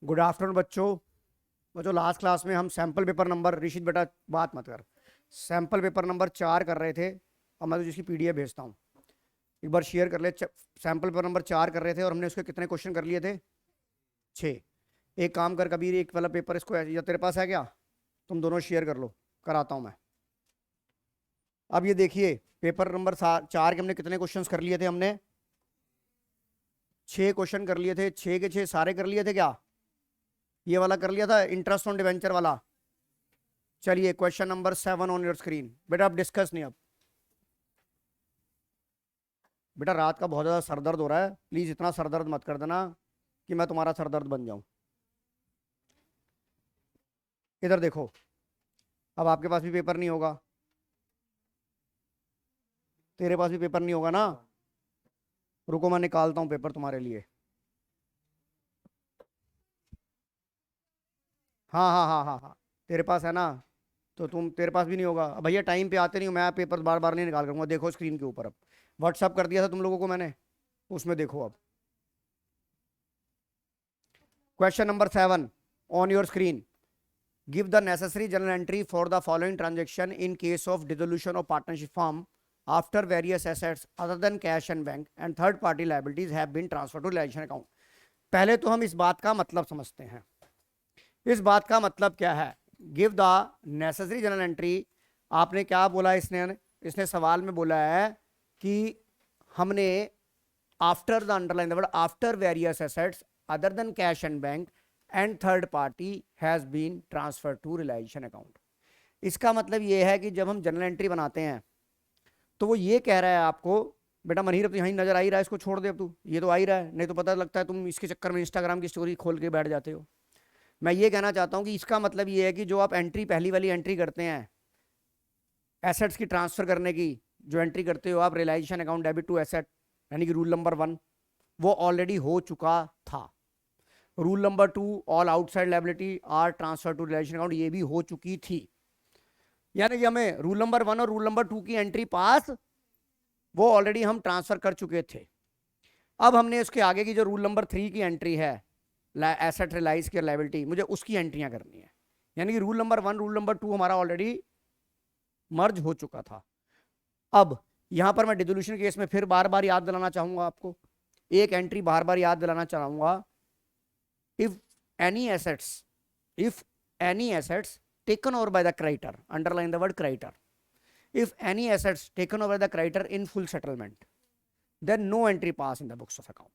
Good afternoon बच्चों। बच्चों last class में हम सैंपल पेपर नंबर, ऋषित बेटा बात मत कर, सैंपल पेपर नंबर 4 कर रहे थे। अब मैं तो जिसकी पीडीएफ भेजता हूँ, एक बार शेयर कर ले। सैंपल पेपर नंबर 4 कर रहे थे और हमने उसके कितने क्वेश्चन कर लिए थे? 6। एक काम कर कबीर, एक वाला पेपर इसको या तेरे पास है क्या? तुम दोनों शेयर कर लो, कराता हूँ मैं। अब ये देखिए पेपर नंबर 4 के हमने कितने क्वेश्चन कर लिए थे? हमने 6 क्वेश्चन कर लिए थे। 6 के 6 सारे कर लिए थे क्या? ये वाला कर लिया था, इंटरेस्ट ऑन डिवेंचर वाला। चलिए question number 7 on your screen. बेटा अब डिस्कस नहीं। अब बेटा रात का बहुत ज्यादा सरदर्द हो रहा है, प्लीज इतना सरदर्द मत कर देना कि मैं तुम्हारा सरदर्द बन जाऊं। इधर देखो, अब आपके पास भी पेपर नहीं होगा, तेरे पास भी पेपर नहीं होगा ना। रुको मैं निकालता हूं पेपर तुम्हारे लिए। हाँ हाँ हाँ हाँ हाँ, तेरे पास है ना, तो तुम तेरे पास भी नहीं होगा। अब भैया टाइम पे आते नहीं हो, मैं पेपर बार बार नहीं निकाल करूंगा। देखो स्क्रीन के ऊपर, अब व्हाट्सअप कर दिया था तुम लोगों को मैंने, उसमें देखो। अब question number 7 on your screen. Give the necessary journal entry for the following transaction in case of dissolution of partnership firm after various assets other than cash and bank and third party liabilities have been transferred to realization account. पहले तो हम इस बात का मतलब समझते हैं। इस बात का मतलब क्या है? Give the necessary general entry. आपने क्या बोला? इसने सवाल में बोला है कि हमने after the underline the word after various assets other than cash and bank and third party has been transfer to realisation account. इसका मतलब यह है कि जब हम जनरल एंट्री बनाते हैं तो वो ये कह रहा है आपको, बेटा मनहीर अब तो यहीं नजर आ ही रहा है, इसको छोड़ दे अब तू, ये तो आ ही रहा है, नहीं तो पता लगता है तुम इसके चक्कर में इंस्टाग्राम की स्टोरी खोल के बैठ जाते हो। मैं ये कहना चाहता हूं कि इसका मतलब ये है कि जो आप एंट्री, पहली वाली एंट्री करते हैं एसेट्स की ट्रांसफर करने की, जो एंट्री करते हो आप realisation account debit to asset, यानी कि रूल नंबर 1, वो ऑलरेडी हो चुका था। Rule number 2, all outside liability are transfer to realisation account, ये भी हो चुकी थी। यानी कि हमें रूल नंबर 1 और रूल नंबर 2 की एंट्री पास, वो ऑलरेडी हम ट्रांसफर कर चुके थे। अब हमने उसके आगे की जो रूल नंबर 3 की एंट्री है, एसेट रिलाइज की लायबिलिटी, मुझे उसकी एंट्रियां करनी है। यानी कि रूल नंबर 1 रूल नंबर 2 हमारा ऑलरेडी मर्ज हो चुका था। अब यहां पर मैं डिसोल्यूशन केस में फिर बार बार याद दिलाना चाहूंगा आपको, एक एंट्री बार बार याद दिलाना चाहूंगा। if any assets if any assets taken over by the creditor, underline the word creditor, if any assets taken over the creditor in full settlement, then no entry pass in the books of account.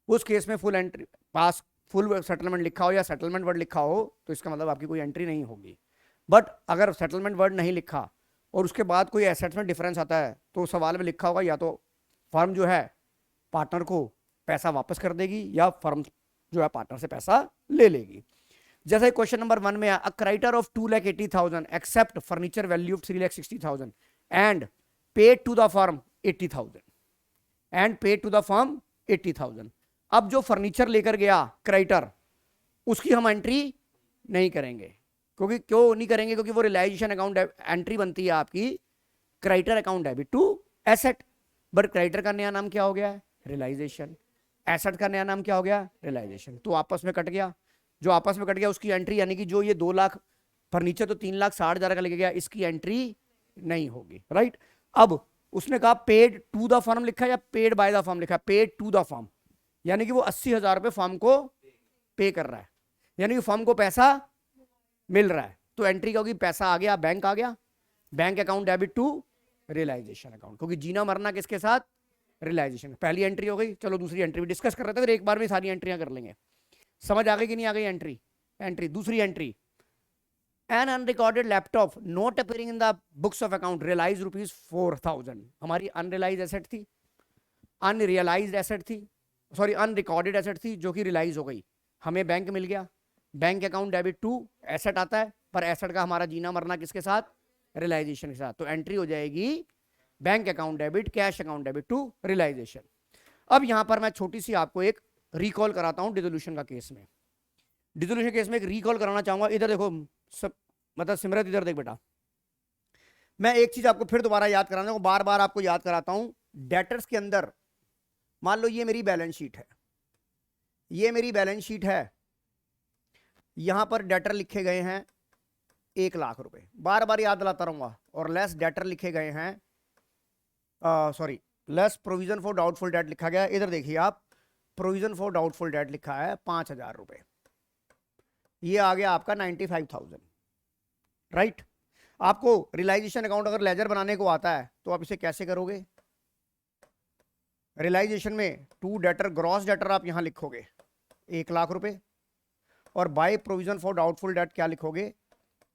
उस case में full entry पास, full settlement लिखा हो या settlement word लिखा हो तो इसका मतलब आपकी कोई एंट्री नहीं होगी। बट अगर सेटलमेंट वर्ड नहीं लिखा और उसके बाद कोई एसेट्स में डिफरेंस आता है तो सवाल में लिखा होगा या तो फर्म जो है पार्टनर को पैसा वापस कर देगी या फर्म जो है पार्टनर से पैसा ले लेगी। जैसे क्वेश्चन नंबर 1 में a creditor of 2,80,000 except furniture value of 3,60,000 and paid to the firm 80,000 and paid to the firm 80,000। अब जो फर्नीचर लेकर गया क्रेडिटर, उसकी हम एंट्री नहीं करेंगे। क्यों नहीं करेंगे? क्योंकि वो रिलाइजेशन अकाउंट एंट्री बनती है आपकी creditor account debit to asset. But creditor का नया नाम क्या हो गया है? रिलाइजेशन। एसेट का नया नाम क्या हो गया? रिलाइजेशन। तो आपस में कट गया, जो आपस में कट गया उसकी एंट्री, यानी कि जो ये 2 लाख फर्नीचर तो 3,60,000 का लेके गया, इसकी एंट्री नहीं होगी। राइट। अब उसने कहा पेड टू द फर्म लिखा या पेड बाय द फर्म लिखा? पेड टू द फर्म, यानी कि वो 80,000 रुपए फर्म को पे कर रहा है, यानी कि फर्म को पैसा मिल रहा है। तो एंट्री क्या होगी? पैसा आ गया, बैंक आ गया, bank account debit to realisation account, क्योंकि जीना मरना किसके साथ? रियलाइजेशन। पहली एंट्री हो गई। चलो दूसरी एंट्री भी डिस्कस कर रहे थे, फिर एक बार में सारी एंट्रियां कर लेंगे। समझ आ गई कि नहीं आ गई? एंट्री दूसरी entry, an unrecorded laptop not appearing in the books of account realised ₹4,000। हमारी अनरियलाइज एसेट थी, अनरियलाइज एसेट थी, सॉरी अनरिकॉर्डेड एसेट थी, जो कि रियलाइज हो गई। हमें बैंक मिल गया, bank account debit to asset आता है, पर एसेट का हमारा जीना मरना किसके साथ? रियलाइजेशन के साथ। तो एंट्री हो जाएगी bank account debit, cash account debit to realisation. अब यहां पर मैं छोटी सी आपको एक रिकॉल कराता हूं डिसोल्यूशन का केस में। डिसोल्यूशन केस में एक रिकॉल कराना चाहूंगा। इधर देखो सब, मतलब सिमरत इधर देख बेटा, मैं एक चीज आपको फिर दोबारा याद कराना हूं, बार बार आपको याद कराता हूं। डेटर्स के अंदर मान लो ये मेरी बैलेंस शीट है, ये मेरी बैलेंस शीट है। यहां पर डेटर लिखे गए हैं 1 लाख रुपए, बार बार याद दिलाता रहूंगा, और लेस डेटर लिखे गए हैं, sorry, less provision for doubtful debt लिखा गया। इधर देखिए आप, प्रोविजन फॉर डाउटफुल डेट लिखा है 5,000 रुपए, ये आ गया आपका 95,000, राइट। आपको रियलाइजेशन अकाउंट अगर लेजर बनाने को आता है तो आप इसे कैसे करोगे? रियलाइजेशन में टू डेटर, ग्रॉस डेटर आप यहां लिखोगे 1 लाख रुपए, और by provision for doubtful debt क्या लिखोगे?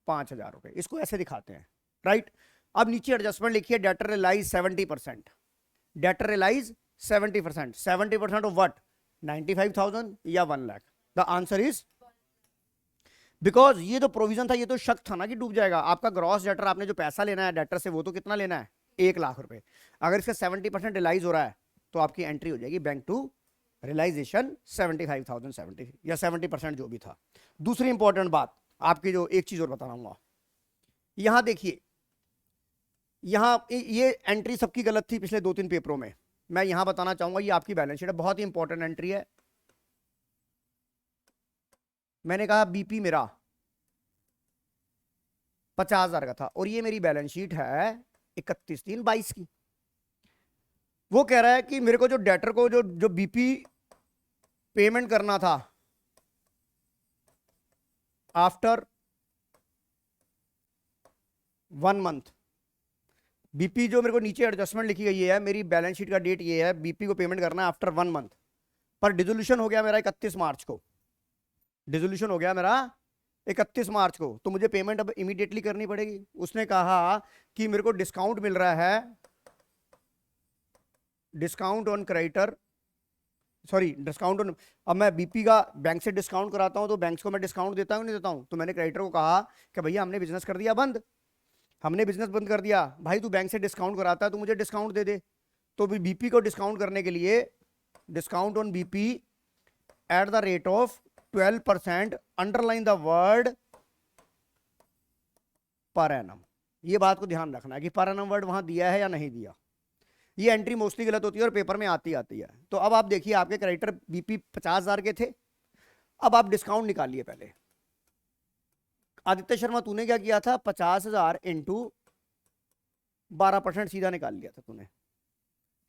5,000 रुपए। इसको ऐसे दिखाते हैं, राइट। अब नीचे एडजस्टमेंट लिखिए, debtor realised 70%, debtor realised 70%, 70% of what? 95,000 या 1 lakh? The answer is, because ये तो प्रोविजन था, ये तो शक था ना कि डूब जाएगा। आपका ग्रॉस डेटर, आपने जो पैसा लेना है डेटर से, वो तो कितना लेना है? 1 लाख रुपए। अगर इसका 70% रियलाइज हो रहा है तो आपकी एंट्री हो जाएगी बैंक टू रियलाइजेशन 75,070 या 70% जो भी था। दूसरी इंपॉर्टेंट बात आपकी, जो एक चीज और बताऊंगा, यहां देखिए, यहां ये एंट्री सबकी गलत थी पिछले 2-3 पेपरों में। मैं यहां बताना चाहूंगा, ये आपकी बैलेंस शीट है, बहुत ही इंपॉर्टेंट एंट्री है। मैंने कहा बीपी मेरा 50,000 का था, और ये मेरी बैलेंस शीट है 31/3/22 की। वो कह रहा है कि मेरे को जो डेटर को जो बीपी पेमेंट करना था आफ्टर 1 मंथ, बीपी जो मेरे को नीचे एडजस्टमेंट लिखी गई है, मेरी बैलेंस शीट का डेट ये है, बीपी को पेमेंट करना है आफ्टर 1 मंथ, पर डिसोल्यूशन हो गया मेरा 31 मार्च को, डिसोल्यूशन हो गया मेरा 31 मार्च को, तो मुझे पेमेंट अब इमीडिएटली करनी पड़ेगी। उसने कहा कि मेरे को डिस्काउंट मिल रहा है, discount on creditor, sorry discount on, अब मैं बीपी का बैंक से डिस्काउंट कराता हूं तो बैंक को मैं डिस्काउंट देता हूं नहीं देता हूं? तो मैंने क्रेडिटर को कहा कि भैया हमने बिजनेस कर दिया बंद, हमने बिजनेस बंद कर दिया, भाई तू बैंक से डिस्काउंट कराता है तो मुझे डिस्काउंट दे दे। तो बीपी को डिस्काउंट करने के लिए, discount on BP at the rate of 12%, underline the word per annum. ये बात को ध्यान रखना है कि पर एनम वर्ड वहां दिया है या नहीं दिया। ये एंट्री मोस्टली गलत होती है और पेपर में आती है। तो अब आप देखिए, आपके क्रेडिटर बीपी 50,000 के थे, अब आप डिस्काउंट निकालिए। पहले आदित्य शर्मा तूने क्या किया था? 50,000 इंटू 12% सीधा निकाल लिया था तूने।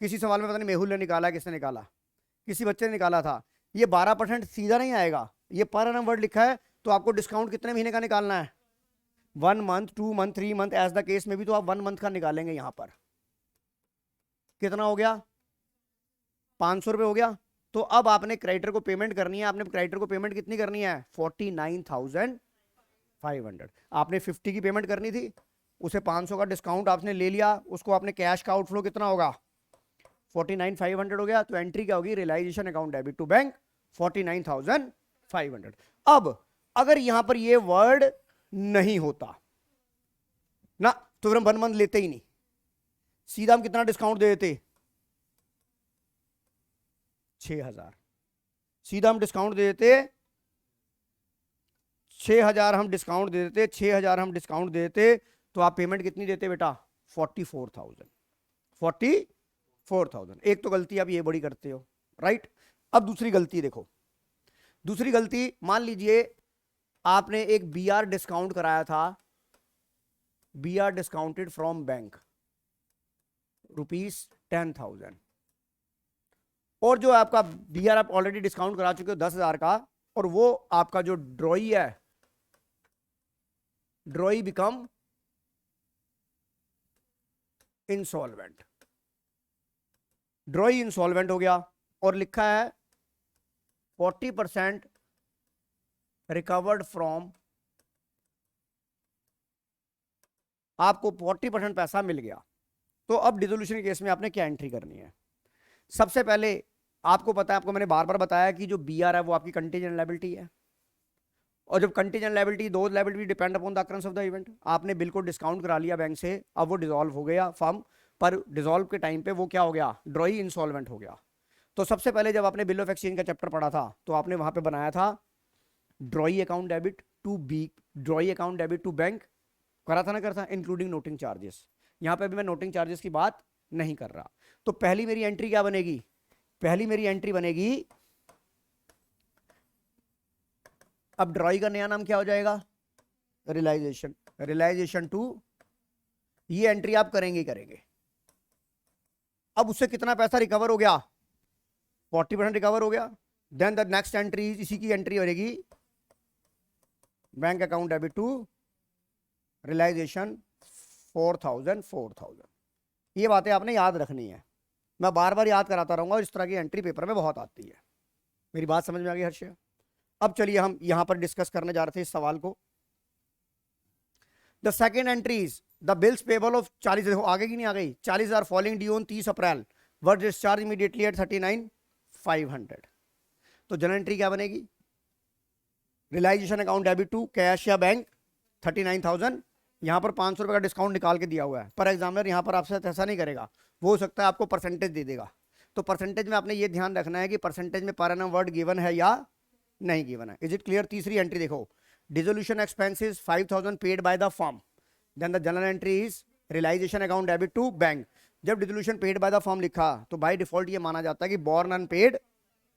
किसी सवाल में पता नहीं मेहुल ने निकाला, किसने निकाला, किसी बच्चे ने निकाला था। ये 12% सीधा नहीं आएगा, ये पर एनम वर्ड लिखा है, तो आपको डिस्काउंट कितने महीने का निकालना है? 1 month, 2 month, 3 month, as the case में भी, तो आप 1 मंथ का निकालेंगे। यहां पर कितना हो गया? 500 रुपए हो गया। तो अब आपने क्रेडिटर को पेमेंट करनी है। आपने क्रेडिटर को पेमेंट कितनी करनी है? 49,500। आपने 50 की पेमेंट करनी थी, उसे 500 का डिस्काउंट आपने ले लिया, उसको आपने कैश का आउटफ्लो कितना होगा? 49,500 हो गया। तो एंट्री क्या होगी? Realisation account debit to bank 49,500। अब अगर यहां पर ये वर्ड नहीं होता ना, तो फिर हम 1 मंथ लेते ही नहीं, सीधा हम कितना डिस्काउंट दे देते? 6,000। सीधा हम डिस्काउंट दे देते 6,000, हम डिस्काउंट दे देते 6,000, हम डिस्काउंट दे देते। तो आप पेमेंट कितनी देते बेटा? 44,000। 44,000। एक तो गलती आप ये बड़ी करते हो, राइट। अब दूसरी गलती देखो, दूसरी गलती, मान लीजिए आपने एक बीआर डिस्काउंट कराया था, बीआर डिस्काउंटेड फ्रॉम बैंक ₹10,000, और जो आपका बीआर आप ऑलरेडी डिस्काउंट करा चुके हो 10,000 का, और वो आपका जो ड्रॉई है, ड्रॉई बिकम इंसॉल्वेंट, ड्रॉई इंसॉल्वेंट हो गया, और लिखा है 40% रिकवर्ड फ्रॉम, आपको 40% पैसा मिल गया। तो अब डिसोल्यूशन के केस में आपने क्या एंट्री करनी है? सबसे पहले आपको पता है, आपको मैंने बार बार बताया कि जो बीआर है वो आपकी कंटीजेंट लायबिलिटी है, और जब कंटीजेंट लायबिलिटी, दो liability depend upon the occurrence of the event. आपने बिल को डिस्काउंट करा लिया बैंक से, अब वो डिसॉल्व हो गया फर्म, पर डिसॉल्व के टाइम पे वो क्या हो गया? ड्रॉई इंसॉल्वेंट हो गया। तो सबसे पहले जब आपने बिल ऑफ एक्सचेंज का चैप्टर पढ़ा था, तो आपने वहां पे बनाया था drawee account debit to B, drawee account debit to bank, करा था ना? करता, इंक्लूडिंग नोटिंग चार्जेस। यहां पे भी मैं नोटिंग चार्जेस की बात नहीं कर रहा। तो पहली मेरी एंट्री क्या बनेगी? पहली मेरी एंट्री बनेगी अब ड्रॉई का नया नाम क्या हो जाएगा? रियलाइजेशन। रियलाइजेशन टू, ये एंट्री आप करेंगे ही करेंगे। अब उससे कितना पैसा रिकवर हो गया? 40% रिकवर हो गया। देन द नेक्स्ट एंट्री, इसी की एंट्री रहेगी bank account debit to realisation 4000। ये बातें आपने याद रखनी है, मैं बार बार याद कराता रहूंगा और इस तरह की एंट्री पेपर में बहुत आती है। मेरी बात समझ में आ गई हर्ष? अब चलिए हम यहां पर डिस्कस करने जा रहे थे इस सवाल को। The second entries, the bills payable of 40, देखो आगे की नहीं आ गई, 40,000 falling due on 30 April were discharged immediately at 39,500। तो जनरल एंट्री क्या बनेगी? Realisation account debit to cash या बैंक 39,000, यहां पर 500 रुपए का डिस्काउंट निकाल के दिया हुआ है। पर एग्जामिनर यहां पर आपसे ऐसा नहीं करेगा, वो हो सकता है आपको परसेंटेज दे देगा। तो परसेंटेज में आपने ये ध्यान रखना है कि परसेंटेज में पर एनम वर्ड गिवन है या नहीं गिवन है। Is it clear? तीसरी एंट्री देखो, dissolution expenses 5,000 paid by the firm, then the general entry is realisation account debit to bank. जब dissolution paid by the firm लिखा तो बाय डिफॉल्ट ये माना जाता है कि borne unpaid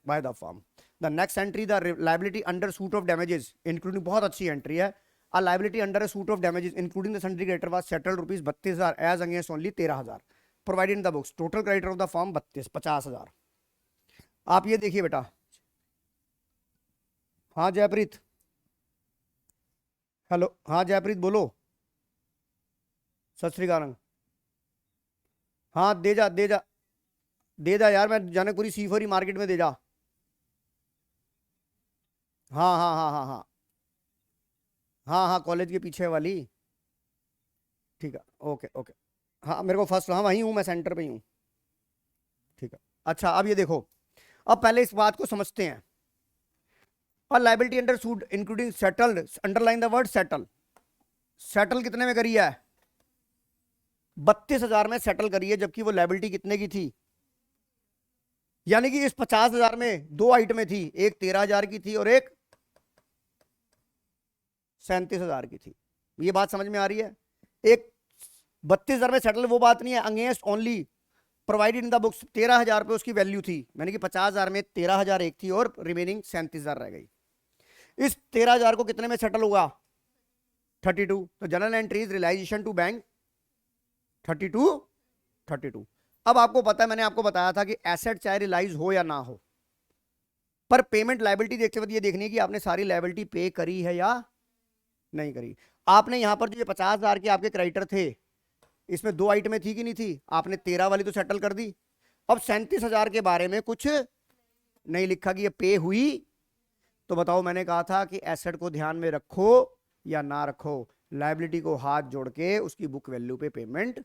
by the firm. The next entry, the liability under suit of damages including, बहुत अच्छी एंट्री है, a liability under a suit of damages including the sundry creditor was settled rupees 32,000 as against only 13,000 provided in the books, total creditor of the firm 50,000। आप ये देखिए बेटा। हाँ जयप्रीत, hello, हाँ जयप्रीत बोलो। सत श्री अकाल। हाँ दे जा दे जा दे जा यार, मैं जनकपुरी सीफोरी मार्केट में दे जा। हाँ हाँ हाँ हाँ हाँ हाँ हाँ, कॉलेज के पीछे वाली। ठीक है, ओके ओके। हाँ मेरे को फर्स्ट, हाँ वहीं हूँ मैं, सेंटर पे ही हूँ। ठीक है। अच्छा अब ये देखो, अब पहले इस बात को समझते हैं। और liability under suit including settled, underline the word settle. Settle कितने में करी है? 32,000 में सेटल करी है, जबकि वो लाइबिलिटी कितने की थी? यानी कि इस 50,000 में दो आइटमें थी, एक 13,000 की थी और एक 37,000 की थी। ये बात समझ में आ रही है? एक 32,000 में सेटल वो बात नहीं है, against only provided in the books 13,000 रुपए उसकी वैल्यू थी, यानी कि 50,000 में 13,000 एक थी और रिमेनिंग 37,000 रह गई। इस 13,000 को कितने में सेटल होगा? 32। तो journal entries realisation to bank 32। अब आपको पता है, मैंने आपको बताया था कि एसेट चाहे रियलाइज हो या ना हो, पर पेमेंट लायबिलिटी देखते वक्त ये देखनी है कि आपने सारी लायबिलिटी पे करी है या नहीं करी। आपने यहां पर जो ये 50,000 के आपके क्रेडिटर थे, इसमें दो आइटमें थी कि नहीं थी? आपने 13 वाली तो सेटल कर दी। अब 37,000 के बारे में कुछ नहीं लिखा कि ये पे हुई। तो बताओ, मैंने कहा था कि एसेट को ध्यान में रखो या ना रखो, लायबिलिटी को हाथ जोड़ के उसकी बुक वैल्यू पे पेमेंट।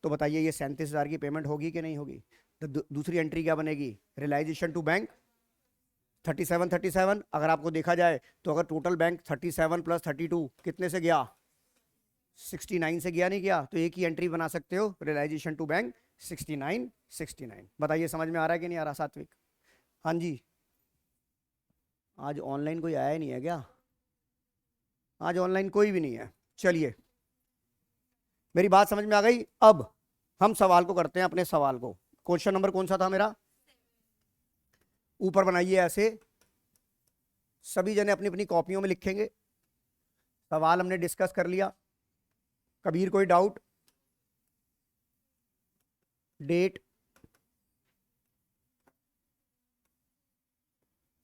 तो बताइए ये 37,000 की पेमेंट होगी कि नहीं होगी? तो दूसरी एंट्री क्या बनेगी? Realisation to bank 37। अगर आपको देखा जाए तो अगर टोटल बैंक 37 प्लस 32 कितने से गया? 69 से गया, नहीं गया? तो एक ही एंट्री बना सकते हो, रियलाइजेशन टू बैंक 69। बताइए समझ में आ रहा है कि नहीं आ रहा सात्विक? हाँ जी। आज ऑनलाइन कोई आया ही नहीं है क्या? आज ऑनलाइन कोई भी नहीं है। चलिए, मेरी बात समझ में आ गई। अब हम सवाल को करते हैं, अपने सवाल को। क्वेश्चन नंबर कौन सा था मेरा? ऊपर बनाइए ऐसे, सभी जने अपनी अपनी कॉपियों में लिखेंगे। सवाल हमने डिस्कस कर लिया। कबीर कोई डाउट? डेट,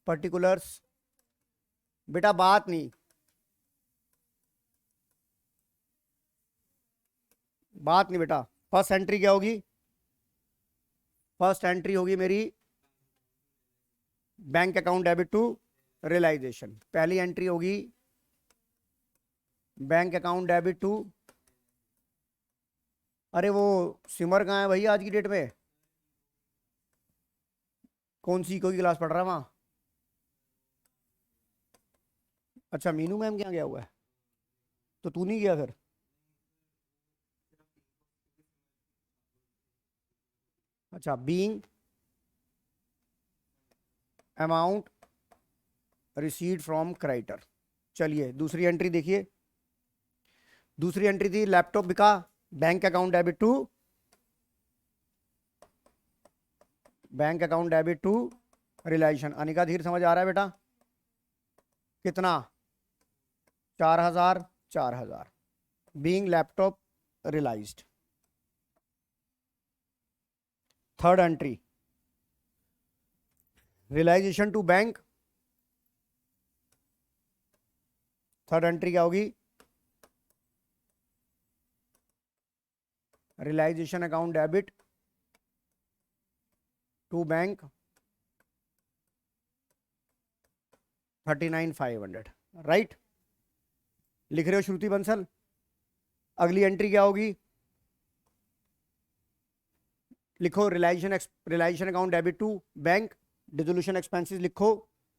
पर्टिकुलर्स, बेटा बात नहीं, बात नहीं बेटा। फर्स्ट एंट्री क्या होगी? फर्स्ट एंट्री होगी मेरी bank account debit to realisation. पहली एंट्री होगी बैंक अकाउंट डेबिट टू, अरे वो सिमर कहाँ है भैया आज की डेट में? कौन सी कोई क्लास पढ़ रहा है वहां? अच्छा मीनू मैम क्या गया हुआ है? तो तू नहीं गया फिर? अच्छा, being amount received from creditor. चलिए दूसरी एंट्री देखिए। दूसरी एंट्री थी लैपटॉप बिका, bank account debit to, bank account debit to realisation. Anika Dhir समझ आ रहा है बेटा? कितना 4,000 4,000 being laptop realised. Third entry realisation to bank. Third entry क्या होगी? Realisation account debit to bank 39,500। Right, लिख रहे हो श्रुति बंसल? अगली एंट्री क्या होगी? लिखो realisation account debit to bank, dissolution expenses लिखो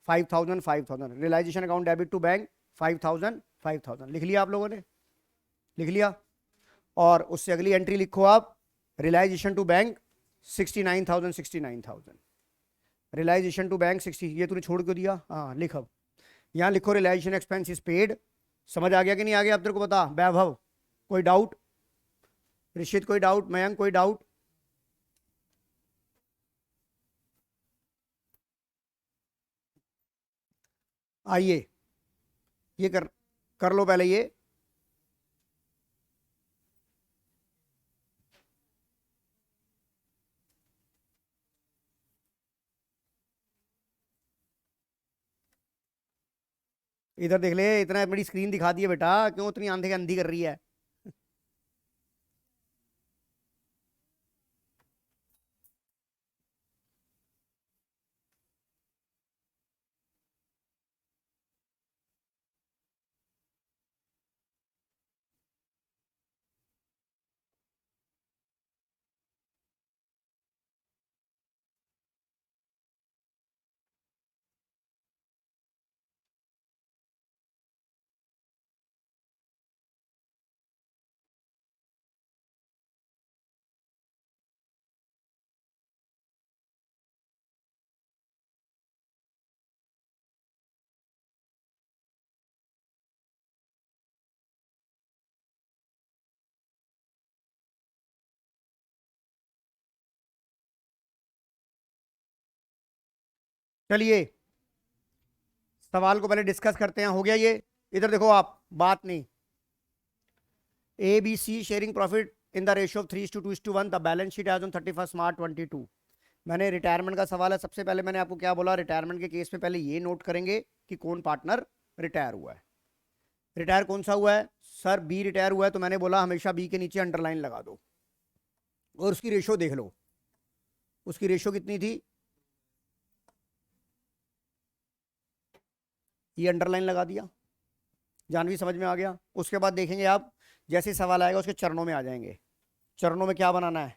5,000 5,000, realisation account debit to bank 5,000 5,000। लिख लिया आप लोगों ने? लिख लिया। और उससे अगली एंट्री लिखो आप realisation to bank 69,000 69,000, realisation to bank 60। ये तूने छोड़ क्यों दिया? हाँ लिख, अब यहां लिखो रियलाइजेशन एक्सपेंस इज पेड। समझ आ गया कि नहीं आ गया अब तेरे को? बता वैभव, कोई डाउट? ऋषित कोई डाउट? मयंक कोई डाउट? आइए ये कर लो पहले ये। इधर देख ले, इतना बड़ी स्क्रीन दिखा दी है बेटा, क्यों इतनी आंधी अंधी कर रही है? चलिए सवाल को पहले डिस्कस करते हैं। हो गया ये? इधर देखो आप, बात नहीं। A B C sharing profit in the ratio of 3:2:1, the balance sheet as on 31 March 22। मैंने रिटायरमेंट का सवाल है। सबसे पहले मैंने आपको क्या बोला? रिटायरमेंट के केस में पहले ये नोट करेंगे कि कौन पार्टनर रिटायर हुआ है। रिटायर कौन सा हुआ है? सर बी रिटायर हुआ है, तो मैंने बोला हमेशा बी के नीचे अंडरलाइन लगा दो और उसकी रेशो देख लो। उसकी रेशो कितनी थी? ये अंडरलाइन लगा दिया, जानवी समझ में आ गया? उसके बाद देखेंगे आप, जैसे सवाल आएगा उसके चरणों में आ जाएंगे। चरणों में क्या बनाना है?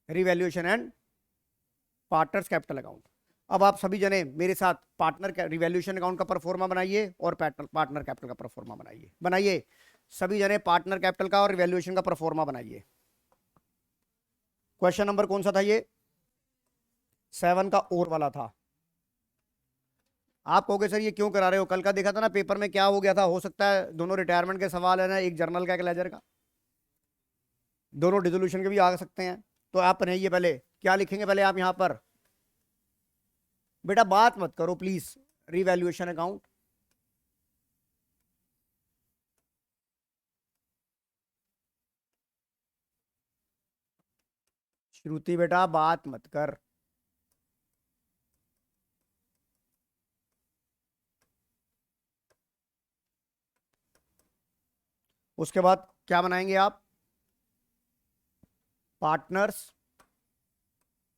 Revaluation and partners capital account. अब आप सभी जने मेरे साथ पार्टनर रिवैल्यूएशन अकाउंट का परफॉर्मा बनाइए और पार्टनर कैपिटल का परफॉर्मा बनाइए। बनाइए सभी जने, पार्टनर कैपिटल का और रिवैल्यूएशन का परफॉर्मा बनाइए। क्वेश्चन नंबर कौन सा था ये? 7 का और वाला था। आप कहोगे सर ये क्यों करा रहे हो? कल का देखा था ना पेपर में, क्या हो गया था? हो सकता है दोनों रिटायरमेंट के सवाल है ना, एक जर्नल का एक लेजर का, दोनों डिसोल्यूशन के भी आ सकते हैं। तो आप बनाइए पहले, क्या लिखेंगे पहले आप यहां पर? बेटा बात मत करो प्लीज। रिवैल्यूएशन अकाउंट, श्रुति बेटा बात मत कर। उसके बाद क्या बनाएंगे आप? पार्टनर्स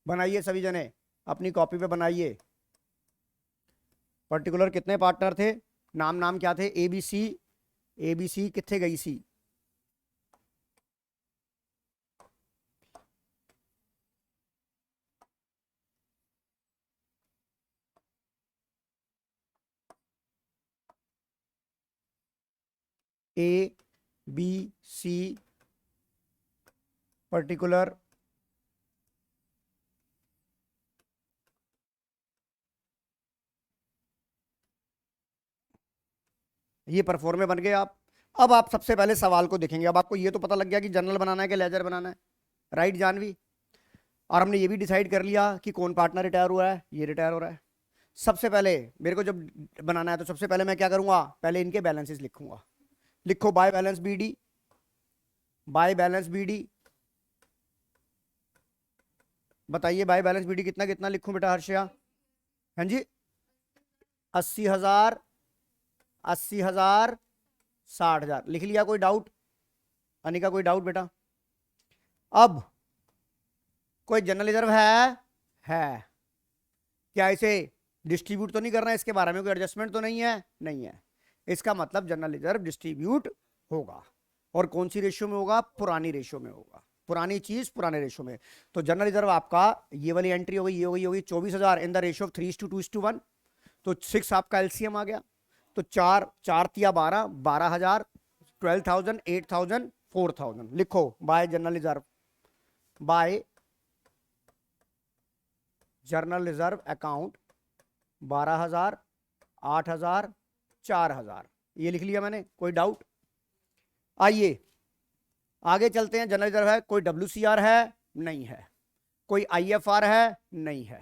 बनाइए सभी जने, अपनी कॉपी पे बनाइए। पर्टिकुलर कितने पार्टनर थे? नाम नाम क्या थे? एबीसी। एबीसी कितने गई सी? ए बी सी पर्टिकुलर ये परफॉर्मे बन गए आप। अब आप सबसे पहले सवाल को देखेंगे। अब आपको ये तो पता लग गया कि जर्नल बनाना है कि लेजर बनाना है, राइट जानवी? और हमने ये भी डिसाइड कर लिया कि कौन पार्टनर रिटायर हुआ है, ये रिटायर हो रहा है। सबसे पहले मेरे को जब बनाना है तो सबसे पहले मैं क्या करूंगा, पहले इनके बैलेंसेस लिखूंगा। लिखो by balance BD, by balance BD. बताइए बाय बैलेंस बीडी कितना कितना लिखूं बेटा हर्षया? हाँ जी, 80,000, 80,000, 60,000 लिख लिया। कोई डाउट अनिका, कोई डाउट बेटा? अब कोई जनरल रिजर्व है क्या? इसे डिस्ट्रीब्यूट तो नहीं करना है, इसके बारे में कोई एडजस्टमेंट तो नहीं है? नहीं है। इसका मतलब जनरल रिजर्व डिस्ट्रीब्यूट होगा। और कौन सी रेशियो में होगा? पुरानी रेशियो में होगा। पुरानी चीज पुराने रेशियो में। तो जनरल रिजर्व आपका ये वाली एंट्री हो गई, ये होगी 24,000 इन द रेशियो ऑफ 3:2:1। तो 6 आपका एलसीएम आ गया। तो 4 तिया 12, 12,000, 12,000, 8,000, 4,000 लिखो bye general reserve, bye general reserve account 12,000, 8,000, 4,000 ये लिख लिया मैंने। कोई डाउट? आइए आगे चलते हैं। जनरल रिजर्व है, कोई WCR है? नहीं है। कोई IFR है? नहीं है।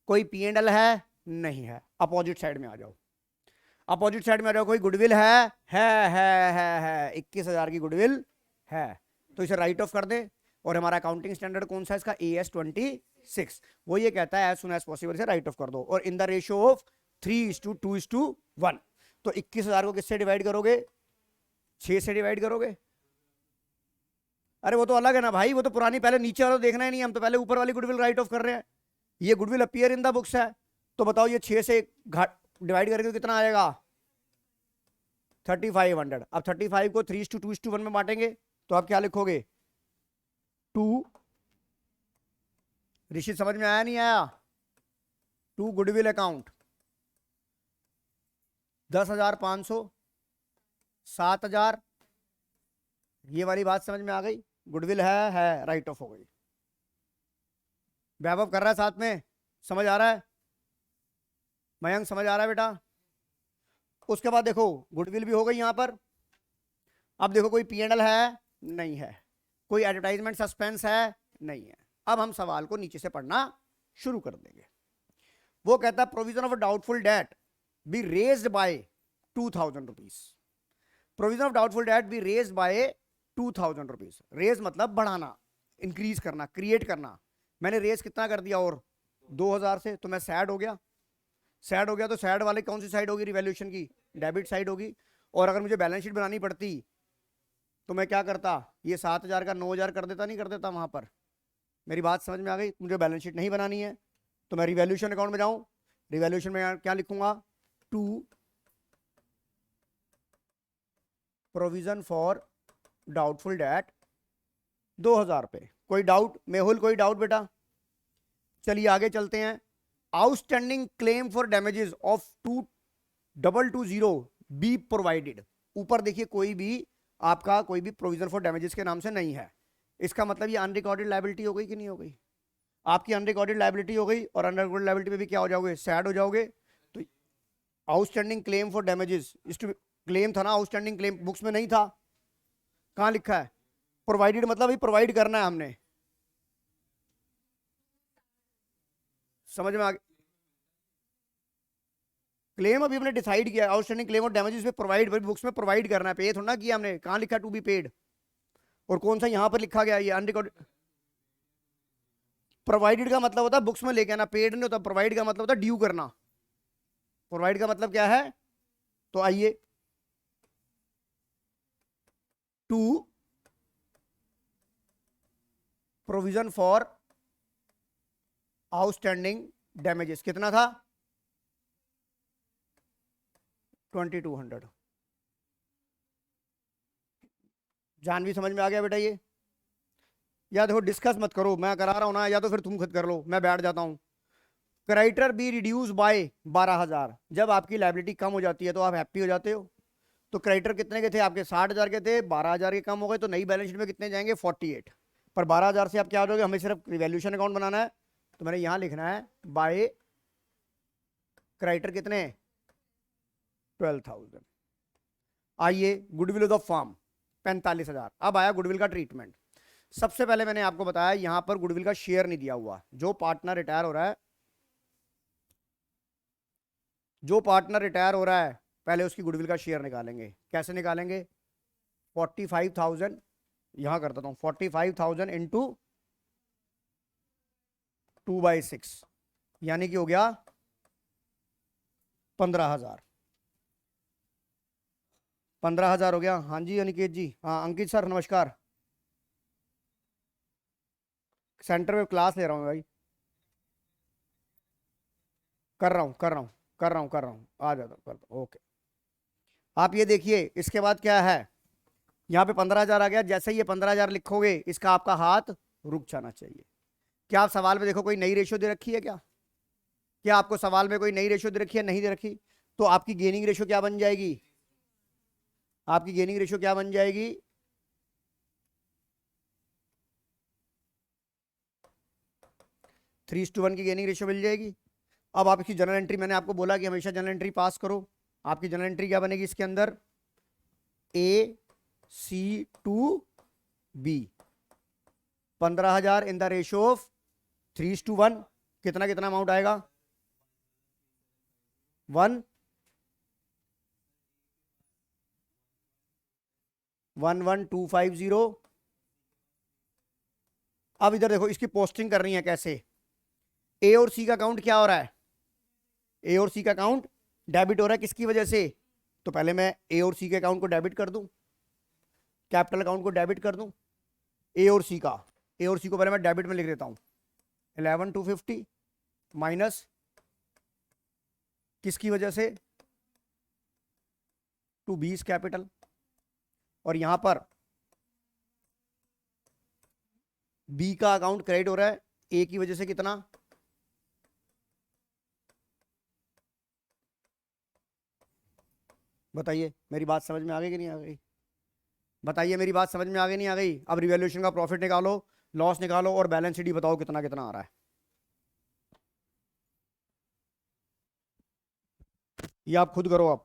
कोई P&L है? नहीं है। अपोजिट साइड में आ जाओ, अपोजिट साइड में आ जाओ। कोई गुडविल है 21,000 की गुडविल है, तो इसे राइट ऑफ कर दे। और हमारा अकाउंटिंग स्टैंडर्ड कौन सा है इसका? AS 26। वो ये कहता है एज सुन एज पॉसिबल इसे राइट ऑफ कर दो, और इन द रेशियो ऑफ 3:2:1। तो 21,000 को किससे डिवाइड करोगे? 6 से डिवाइड करोगे। अरे वो तो अलग है ना भाई, वो तो पुरानी, पहले नीचे वाला देखना ही नहीं, हम तो पहले ऊपर वाली गुडविल राइट ऑफ कर रहे हैं। ये goodwill appear in the books है। तो बताओ ये 6 से डिवाइड करेंगे तो कितना आएगा? 3,500। अब 35 को 3:2:1 में बांटेंगे तो आप क्या लिखोगे? 2। ऋषि समझ में आया नहीं आया? 2 गुडविल अकाउंट 10,500, 7,000। ये वाली बात समझ में आ गई? गुडविल है राइट ऑफ हो गई। वैभव कर रहा है साथ में, समझ आ रहा है? मयंक समझ आ रहा है बेटा? उसके बाद देखो गुडविल भी हो गई यहां पर। अब देखो कोई P&L है? नहीं है। कोई एडवर्टाइजमेंट सस्पेंस है? नहीं है। अब हम सवाल को नीचे से पढ़ना शुरू कर देंगे। वो कहता है provision of doubtful debt be raised by 2,000 rupees. Provision of doubtful debt be raised by 2,000 rupees. Raise मतलब बढ़ाना, इंक्रीज करना, क्रिएट करना। मैंने रेज कितना कर दिया? और 2,000 से। तो मैं सैड हो गया। सैड हो गया तो सैड वाले कौन सी साइड होगी? रिवैल्यूएशन की डेबिट साइड होगी। और अगर मुझे बैलेंस शीट बनानी पड़ती तो मैं क्या करता? ये 7,000 का 9,000 कर देता, नहीं कर देता वहां पर? मेरी बात समझ में आ गई? मुझे बैलेंस शीट नहीं बनानी है तो मैं रिवैल्यूएशन अकाउंट में जाऊं। रिवैल्यूएशन में क्या लिखूंगा? 2 प्रोविजन फॉर डाउटफुल डेट 2,000 रुपए। कोई डाउट? मेहुल कोई डाउट बेटा? चलिए आगे चलते हैं। Outstanding claim for damages of 2,220 be provided. ऊपर देखिए कोई भी आपका कोई भी प्रोविजन फॉर डैमेजेस के नाम से नहीं है। इसका मतलब ये अनरिकॉर्डेड लायबिलिटी हो गई कि नहीं हो गई? आपकी अनरिकॉर्डेड लायबिलिटी हो गई, और अनरिकॉर्डेड लायबिलिटी में भी क्या हो जाओगे? सैड हो जाओगे। तो outstanding claim for damages, claim था ना, आउटस्टैंडिंग क्लेम बुक्स में नहीं था। कहां लिखा है? प्रोवाइडेड मतलब ही प्रोवाइड करना है हमने। समझ में आ गया? क्लेम अभी हमने डिसाइड किया, आउटस्टैंडिंग क्लेम और डैमेजेस पे प्रोवाइड, बुक्स में प्रोवाइड करना है, पे थोड़ा ना किया हमने। कहां लिखा टू बी पेड? और कौन सा यहां पर लिखा गया? ये अनरिकॉर्डेड। प्रोवाइडेड का मतलब होता है बुक्स में लेके आना, पेड नहीं होता। प्रोवाइड का मतलब होता है ड्यू करना। प्रोवाइड का मतलब क्या है? तो आइए, to provision for outstanding damages कितना था? 2,200। जानवी समझ में आ गया बेटा? ये या देखो डिस्कस मत करो, मैं करा रहा हूं ना, या तो फिर तुम खुद कर लो, मैं बैठ जाता हूं। Creditor be reduce by 12,000। जब आपकी लायबिलिटी कम हो जाती है तो आप हैप्पी हो जाते हो। तो क्रेडिटर कितने के थे आपके? 60,000 के थे। 12,000 के कम हो गए तो नई बैलेंस शीट में कितने जाएंगे? 48। पर 12,000 से आप क्या हो जाओगे? हमें सिर्फ रिवैल्यूएशन अकाउंट बनाना है, तो मैंने यहां लिखना है बाय क्रेडिटर कितने? 12,000। आइए गुडविल ऑफ द फर्म 45,000। अब आया गुडविल का ट्रीटमेंट। सबसे पहले मैंने आपको बताया यहां पर गुडविल का शेयर नहीं दिया हुआ। जो पार्टनर रिटायर हो रहा है जो पार्टनर रिटायर हो रहा है पहले उसकी गुडविल का शेयर निकालेंगे। कैसे निकालेंगे? 45,000 यहां कर देता हूं, 45,000 इंटू 2/6 यानी कि हो गया 15,000। 15,000 हो गया। हाँ जी अनिकेत जी, हाँ अंकित सर नमस्कार। सेंटर में क्लास ले रहा हूँ भाई। कर रहा हूँ कर रहा हूँ कर रहा हूँ कर रहा हूँ, आ जाता हूँ, करता हूँ, ओके। आप ये देखिए इसके बाद क्या है, यहाँ पे 15,000 आ गया। जैसे ही ये 15,000 लिखोगे इसका आपका हाथ रुक जाना चाहिए। क्या आप सवाल में देखो कोई नई रेशियो दे रखी है क्या? क्या आपको सवाल में कोई नई रेशियो दे रखी है? नहीं दे रखी। तो आपकी गेनिंग रेशियो क्या बन जाएगी? आपकी गेनिंग रेशियो क्या बन जाएगी? 3:1 की गेनिंग रेशियो मिल जाएगी। अब आप इसकी जनरल एंट्री, मैंने आपको बोला कि हमेशा जनरल एंट्री पास करो। आपकी जनरल एंट्री क्या बनेगी इसके अंदर? AC/B 15,000 in the ratio of 3:1। कितना कितना अमाउंट आएगा? 111,250। अब इधर देखो इसकी पोस्टिंग करनी है कैसे। ए और सी का अकाउंट क्या हो रहा है? ए और सी का अकाउंट डेबिट हो रहा है, किसकी वजह से? तो पहले मैं ए और सी के अकाउंट को डेबिट कर दूं, कैपिटल अकाउंट को डेबिट कर दूं। ए और सी का, ए और सी को पहले मैं डेबिट में लिख देता हूं। 11,250 माइनस किसकी वजह से? टू बीस कैपिटल। और यहां पर बी का अकाउंट क्रेडिट हो रहा है ए की वजह से, कितना? बताइए मेरी बात समझ में आ गई कि नहीं आ गई? बताइए मेरी बात समझ में आ गई नहीं आ गई? अब रिवैल्यूएशन का प्रॉफिट निकालो, लॉस निकालो और बैलेंस शीट बताओ कितना कितना आ रहा है। ये आप खुद करो। आप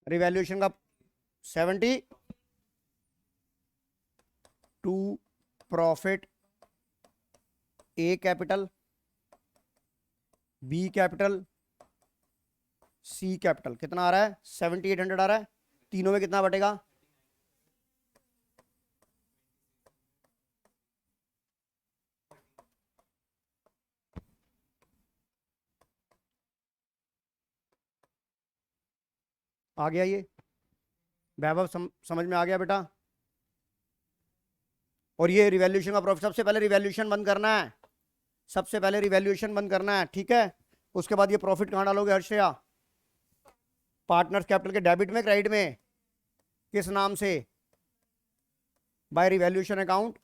रिवैल्यूएशन का 70 to profit A capital, B capital, C capital. कितना आ रहा है? 7,800 आ रहा है। तीनों में कितना बटेगा? आ गया ये वैभव? समझ में आ गया बेटा? और ये रिवैल्यूएशन का प्रॉफिट, सबसे पहले रिवैल्यूएशन बंद करना है, सबसे पहले रिवैल्यूएशन बंद करना है, ठीक है। उसके बाद ये प्रॉफिट कहां डालोगे हर्षया? पार्टनर्स कैपिटल के डेबिट में, क्रेडिट में? किस नाम से? By revaluation account,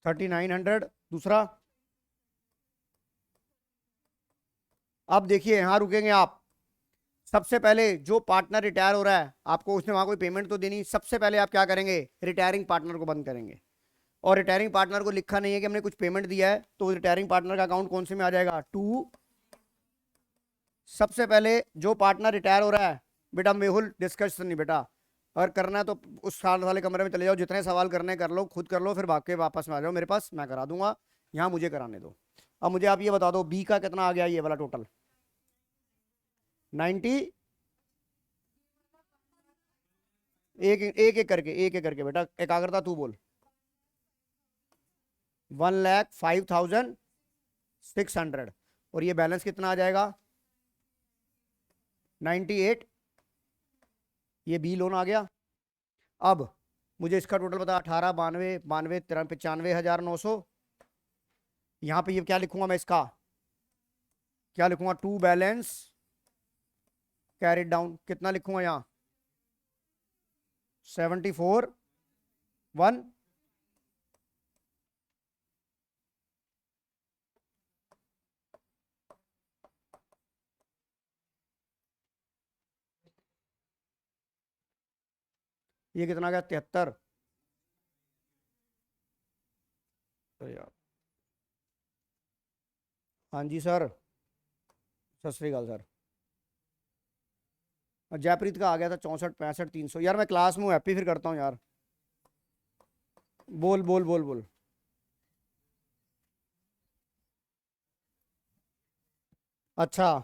$3900। दूसरा, अब देखिए यहां रुकेंगे आप। सबसे पहले जो पार्टनर रिटायर हो रहा है, आपको उसने वहां कोई पेमेंट तो देनी, सबसे पहले आप क्या करेंगे, रिटायरिंग पार्टनर को बंद करेंगे। और रिटायरिंग पार्टनर को लिखा नहीं है कि हमने कुछ पेमेंट दिया है, तो रिटायरिंग पार्टनर का अकाउंट कौन से में आ जाएगा, टू। सबसे पहले जो पार्टनर रिटायर हो रहा है, बेटा मेहुल डिस्कशन नहीं बेटा, अगर करना है तो उस साल वाले कमरे में चले जाओ, जितने सवाल करने कर लो, खुद कर लो, फिर भाग के वापस में आ जाओ मेरे पास, मैं करा दूंगा। यहाँ मुझे कराने दो। अब मुझे आप ये बता दो, बी का कितना आ गया ये वाला टोटल, 90। एक एक एक करके, एक एक करके बेटा, एकाग्रता तू बोल। 1,05,600। और ये बैलेंस कितना आ जाएगा, 98। ये बी लोन आ गया। अब मुझे इसका टोटल बता, 18, 92, 92, 95,900। यहां पे ये क्या लिखूंगा मैं, इसका क्या लिखूंगा, टू बैलेंस कैरिड डाउन, कितना लिखूंगा यहाँ, 74,1। ये कितना गया, 73। तो यार, हाँ जी सर, सत श्री अकाल सर। और जयप्रीत का आ गया था 64, 65, 300। यार मैं क्लास में हूँ हैप्पी, फिर करता हूँ यार। बोल बोल बोल बोल। अच्छा,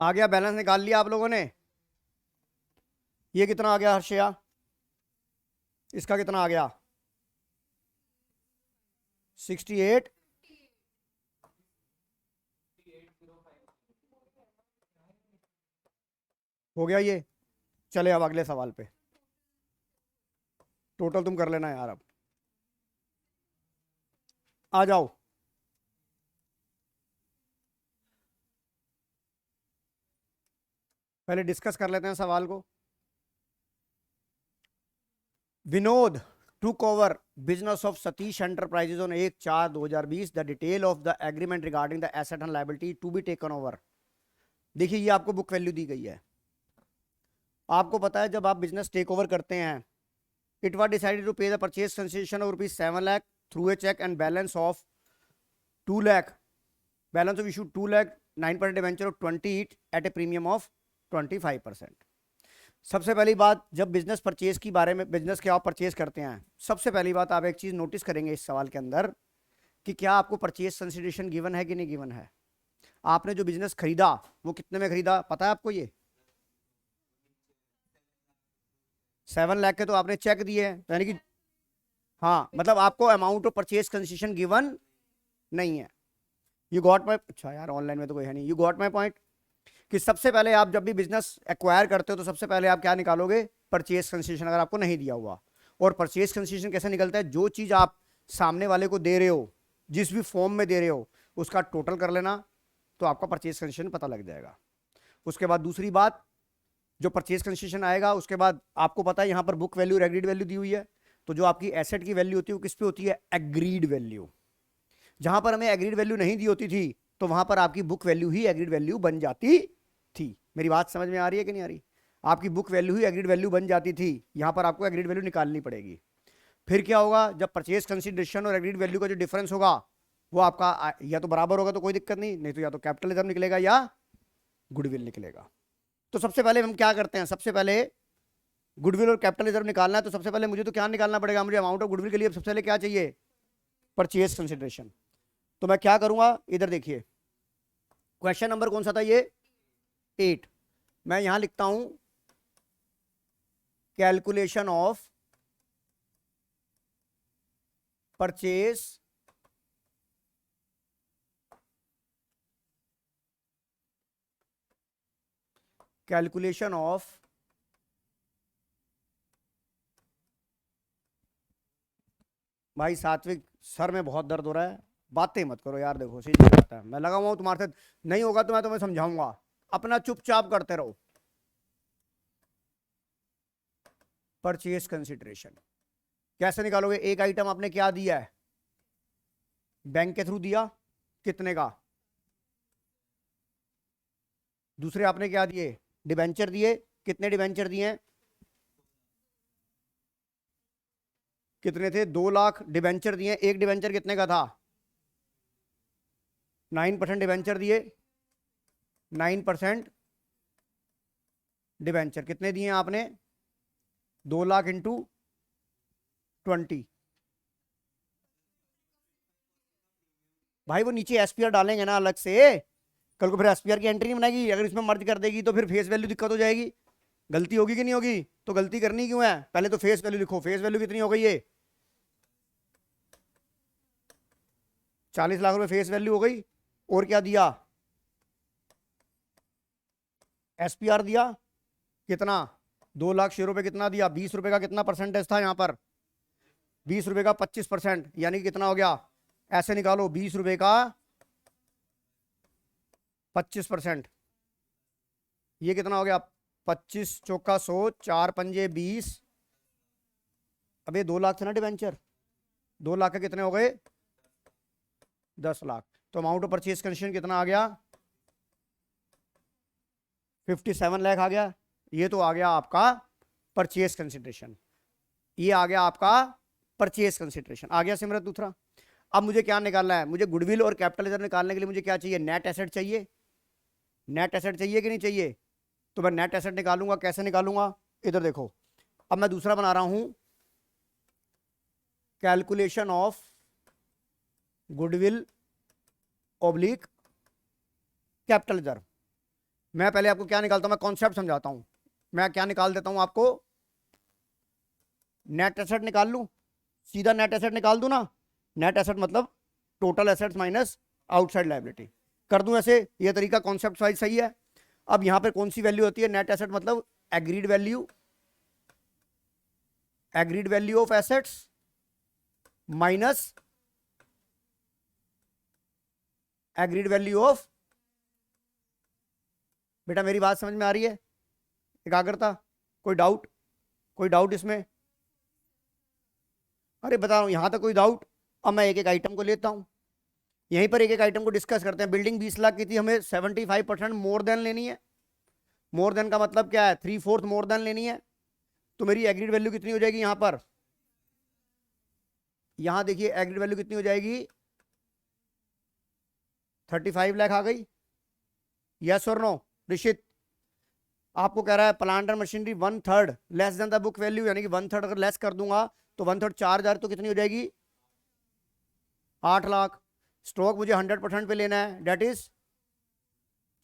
आ गया, बैलेंस निकाल लिया आप लोगों ने। ये कितना आ गया हर्षया, इसका कितना आ गया, 68। हो गया ये। चले अब अगले सवाल पे, टोटल तुम कर लेना यार। अब आ जाओ, पहले डिस्कस कर लेते हैं सवाल को। Vinod took over business of Satish Enterprises on 1/4/2020. The detail of the agreement regarding the asset and liability to be taken over. देखिए ये आपको बुक वैल्यू दी गई है। आपको पता है जब आप बिजनेस टेक ओवर करते हैं, it was decided to pay the purchase consideration of ₹7 lakh through a cheque and balance of 2 lakh, balance of issue 2 lakh 9% debenture of 20 at a premium of 25%। सबसे पहली बात, जब बिजनेस परचेज की बारे में, बिजनेस के आप परचेज करते हैं, सबसे पहली बात आप एक चीज नोटिस करेंगे इस सवाल के अंदर कि क्या आपको परचेज कंसिडरेशन गिवन है कि नहीं गिवन है। आपने जो बिजनेस खरीदा वो कितने में खरीदा, पता है आपको ये? 7 लाख के तो आपने चेक दिए हैं, यानी कि हाँ, मतलब आपको amount of purchase concession given नहीं है। यू गॉट माई, अच्छा यार ऑनलाइन में तो कोई है नहीं। यू गॉट माई पॉइंट कि सबसे पहले आप जब भी बिजनेस एक्वायर करते हो तो सबसे पहले आप क्या निकालोगे, परचेज कंसेशन, अगर आपको नहीं दिया हुआ। और परचेज कंसेशन कैसे निकलता है, जो चीज आप सामने वाले को दे रहे हो, जिस भी फॉर्म में दे रहे हो, उसका टोटल कर लेना, तो आपका परचेज कंसेशन पता लग जाएगा। उसके बाद दूसरी बात, जो परचेज कंसेशन आएगा उसके बाद आपको पता है यहां पर बुक वैल्यू और एग्रीड वैल्यू दी हुई है, तो जो आपकी एसेट की वैल्यू होती है वो किस पे होती है, एग्रीड वैल्यू। जहां पर हमें एग्रीड वैल्यू नहीं दी होती थी तो वहां पर आपकी बुक वैल्यू ही एग्रीड वैल्यू बन जाती थी। मेरी बात समझ में आ रही है कि नहीं आ रही? आपकी बुक वैल्यू ही एग्रीड वैल्यू बन जाती थी, यहां पर आपको एग्रीड वैल्यू निकालनी पड़ेगी। फिर क्या होगा, जब परचेज कंसिडरेशन और एग्रीड वैल्यू का जो डिफरेंस होगा वो आपका या तो बराबर होगा तो कोई दिक्कत नहीं, नहीं तो या तो कैपिटल रिजर्व निकलेगा या गुडविल निकलेगा। तो सबसे पहले हम क्या करते हैं, सबसे पहले गुडविल और कैपिटल रिजर्व निकालना है, तो सबसे पहले मुझे तो क्या निकालना पड़ेगा, मुझे अमाउंट ऑफ गुडविल के लिए सबसे पहले क्या चाहिए, परचेज कंसिडरेशन। तो मैं क्या करूंगा, इधर देखिए क्वेश्चन नंबर कौन सा था ये, 8। मैं यहां लिखता हूं calculation of purchase calculation of भाई सात्विक, सर में बहुत दर्द हो रहा है, बातें मत करो यार, देखो सीधी बात है, मैं लगा हुआ हूं तुम्हारे साथ, नहीं होगा तो मैं तुम्हें समझाऊंगा, अपना चुपचाप करते रहो। परचेज कंसिडरेशन कैसे निकालोगे, एक आइटम आपने क्या दिया है, बैंक के थ्रू दिया, कितने का, दूसरे आपने क्या दिए, डिबेंचर दिए, कितने डिबेंचर दिए, कितने थे, 2 लाख डिबेंचर दिए, एक डिबेंचर कितने का था, 9% डिबेंचर दिए, 9% डिबेंचर कितने दिए आपने, 2 लाख इंटू 20। भाई वो नीचे एसपीआर डालेंगे ना अलग से, कल को फिर एसपीआर की एंट्री नहीं बनाएगी, अगर इसमें मर्ज कर देगी तो फिर फेस वैल्यू दिक्कत हो जाएगी, गलती होगी कि नहीं होगी, तो गलती करनी क्यों है, पहले तो फेस वैल्यू लिखो, फेस वैल्यू कितनी हो गई है, 40 लाख रुपए फेस वैल्यू हो गई, और क्या दिया, एसपीआर दिया, कितना, 2 लाख शेयरों पे कितना दिया, 20 रुपए का कितना परसेंटेज था यहां पर, 20 रुपए का 25%, यानी कि कितना हो गया, ऐसे निकालो 20 रुपए का 25%, ये कितना हो गया, 25 चौका 100, 4 पंजे 20, अब ये 2 लाख थे ना डिवेंचर, 2 लाख के कितने हो गए, 10 लाख, तो अमाउंट ऑफ परचेज कंसीडरेशन कितना आ गया, 57 लाख आ गया। ये तो आ गया आपका परचेज कंसिडरेशन, ये आ गया आपका परचेज कंसिडरेशन, आ गया सिमरत दूसरा। अब मुझे क्या निकालना है, मुझे गुडविल और कैपिटल रिजर्व निकालने के लिए मुझे क्या चाहिए, नेट एसेट चाहिए, नेट एसेट चाहिए कि नहीं चाहिए, तो मैं नेट एसेट निकालूंगा, कैसे निकालूंगा, इधर देखो, अब मैं दूसरा बना रहा हूं calculation of goodwill oblique capital reserve. मैं पहले आपको क्या निकालता हूं, मैं कॉन्सेप्ट समझाता हूं, मैं क्या निकाल देता हूं आपको, नेट एसेट निकाल लूं, सीधा नेट एसेट निकाल दूं ना, नेट एसेट मतलब total assets minus outside liability, कर दूं ऐसे, ये तरीका कॉन्सेप्ट वाइज सही है। अब यहां पर कौन सी वैल्यू होती है, नेट एसेट मतलब agreed value, agreed value of assets minus agreed value of, बेटा मेरी बात समझ में आ रही है, एकाग्रता, कोई डाउट, कोई डाउट इसमें, अरे बता रहा हूं यहां तक कोई डाउट। अब मैं एक एक आइटम को लेता हूं, यहीं पर एक एक आइटम को डिस्कस करते हैं। बिल्डिंग 20 लाख की थी, हमें 75% मोर देन लेनी है, मोर देन का मतलब क्या है, 3/4 मोर देन लेनी है, तो मेरी एग्रीड वैल्यू कितनी हो जाएगी, यहां पर, यहां देखिए एग्रीड वैल्यू कितनी हो जाएगी, 35 लाख आ गई, यस और नो ऋषित, आपको कह रहा है plant and machinery 1/3 less than the book value, यानी कि 1/3 अगर लेस कर दूंगा तो 1/3 4,000, तो कितनी हो जाएगी, 8 लाख। स्टॉक मुझे 100% पे लेना है, debt is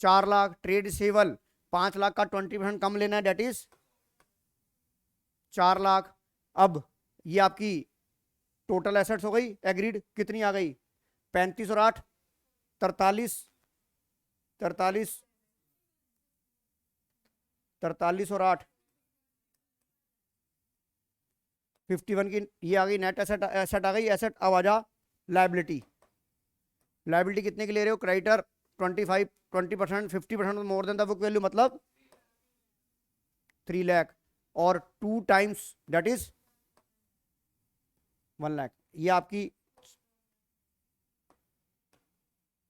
4 lakh, trade receivable 5 lakh का 20% कम लेना है, डेट इज 4 लाख। अब ये आपकी टोटल एसेट्स हो गई एग्रीड, कितनी आ गई? 35 और 8, 43, 43, 43 और 8, 51 की ये आ गई नेट एसेट, एसेट आ गई एसेट। अब आ जा लाइबिलिटी। लाइबिलिटी कितने की ले रहे हो? Creditor 25, 20%, 50% more than the book value, मतलब 3 लाख, और 2 टाइम्स दैट इज 1 लाख। ये आपकी,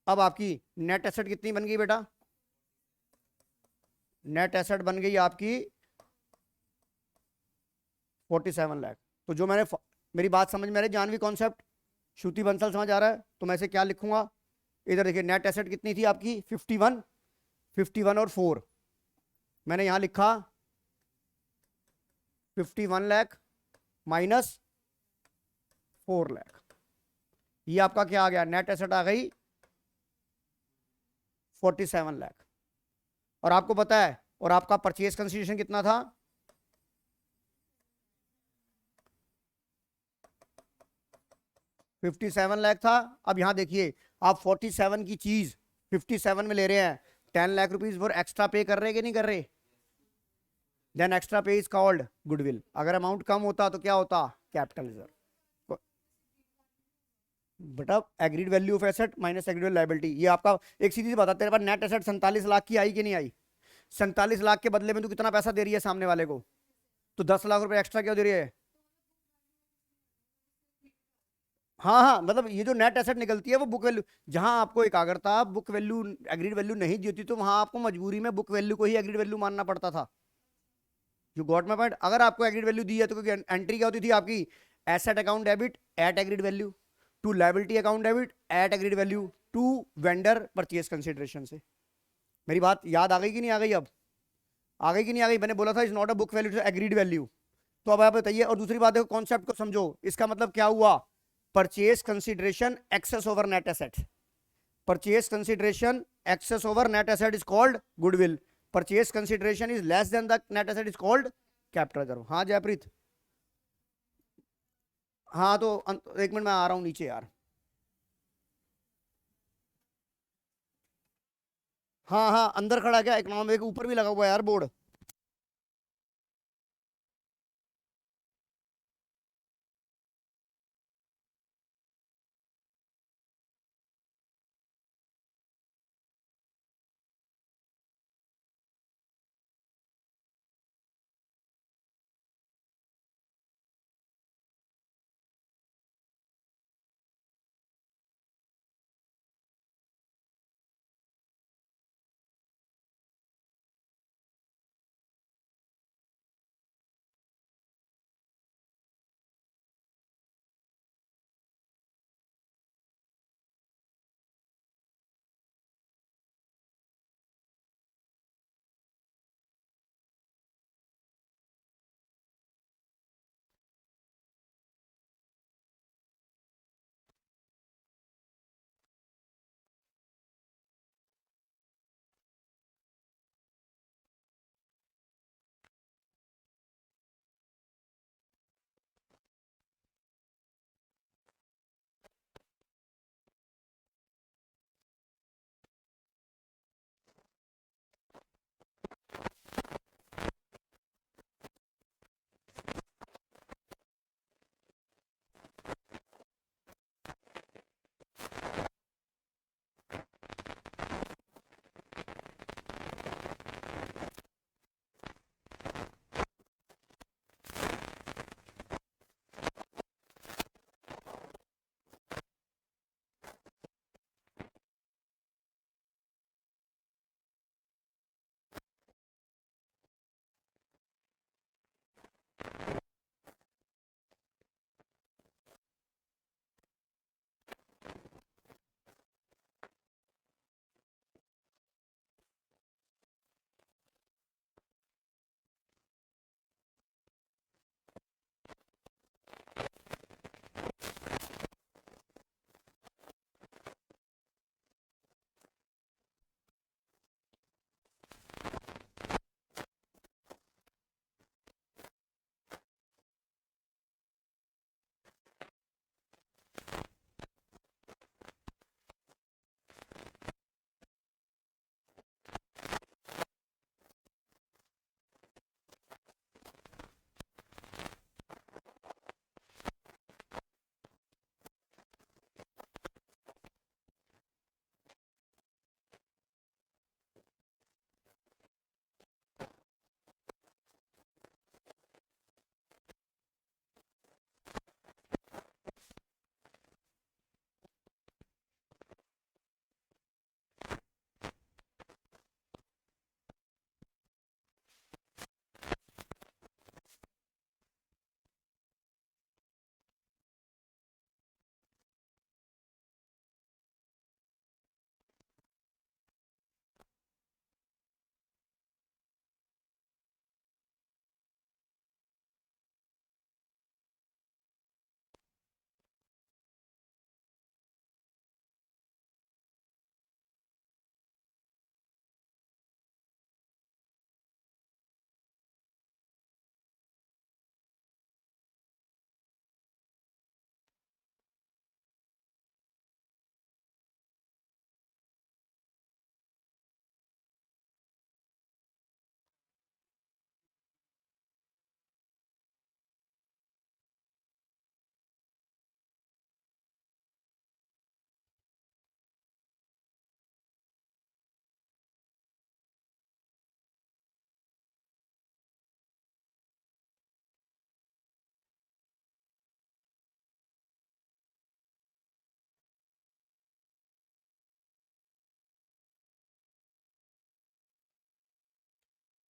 अब आपकी नेट एसेट कितनी बन गई बेटा? नेट एसेट बन गई आपकी 47 लाख। तो जो मैंने, मेरी बात समझ में आ रही है? जानवी कॉन्सेप्ट, श्रुति बंसल समझ आ रहा है? तो मैं इसे क्या लिखूंगा? इधर देखिए, नेट एसेट कितनी थी आपकी? 51, 51 और 4, मैंने यहां लिखा 51 लाख माइनस 4 लाख। ये आपका क्या आ गया? नेट एसेट आ गई 47 लाख। और आपको पता है, और आपका परचेज कंसिडरेशन कितना था? 57 लाख था। अब यहां देखिए, आप 47 की चीज 57 में ले रहे हैं, 10 लाख रुपीज वो एक्स्ट्रा पे कर रहे कि नहीं कर रहे? Then extra pay is called goodwill. अगर अमाउंट कम होता तो क्या होता? Capital reserve. बेटा agreed value of asset minus agreed liability, ये आपका एक सीधी सी बात है। तेरे पास नेट एसेट 47 लाख की आई कि नहीं आई? 47 लाख के बदले में तू कितना पैसा दे रही है सामने वाले को? तो 10 लाख रुपए एक्स्ट्रा क्यों दे रही है? हाँ हाँ, मतलब ये जो नेट एसेट निकलती है वो बुक वैल्यू, जहां आपको एकाग्रता बुक वैल्यू एग्रीड वैल्यू नहीं दी होती, तो वहां आपको मजबूरी में बुक वैल्यू को ही एग्रीड वैल्यू मानना पड़ता था। You got my point? अगर आपको एग्रीड वैल्यू दी है तो एंट्री क्या होती थी आपकी? Asset account debit at agreed value, to liability account debit at agreed value, to vendor purchase consideration से। मेरी बात याद आ गई कि नहीं आ गई? अब आ गई कि नहीं आ गई? मैंने बोला था is not a book value, agreed value. तो अब आप बताइए। और दूसरी बात देखो, कॉन्सेप्ट को समझो। इसका मतलब क्या हुआ? Purchase consideration excess over net asset. Purchase consideration excess over net asset is called goodwill. Purchase consideration is less than the net asset is called capital reserve. हाँ जयप्रीत? हाँ तो एक मिनट मैं आ रहा हूँ नीचे यार। हाँ हाँ, अंदर खड़ा क्या इकोनॉमिक, ऊपर भी लगा हुआ है यार बोर्ड।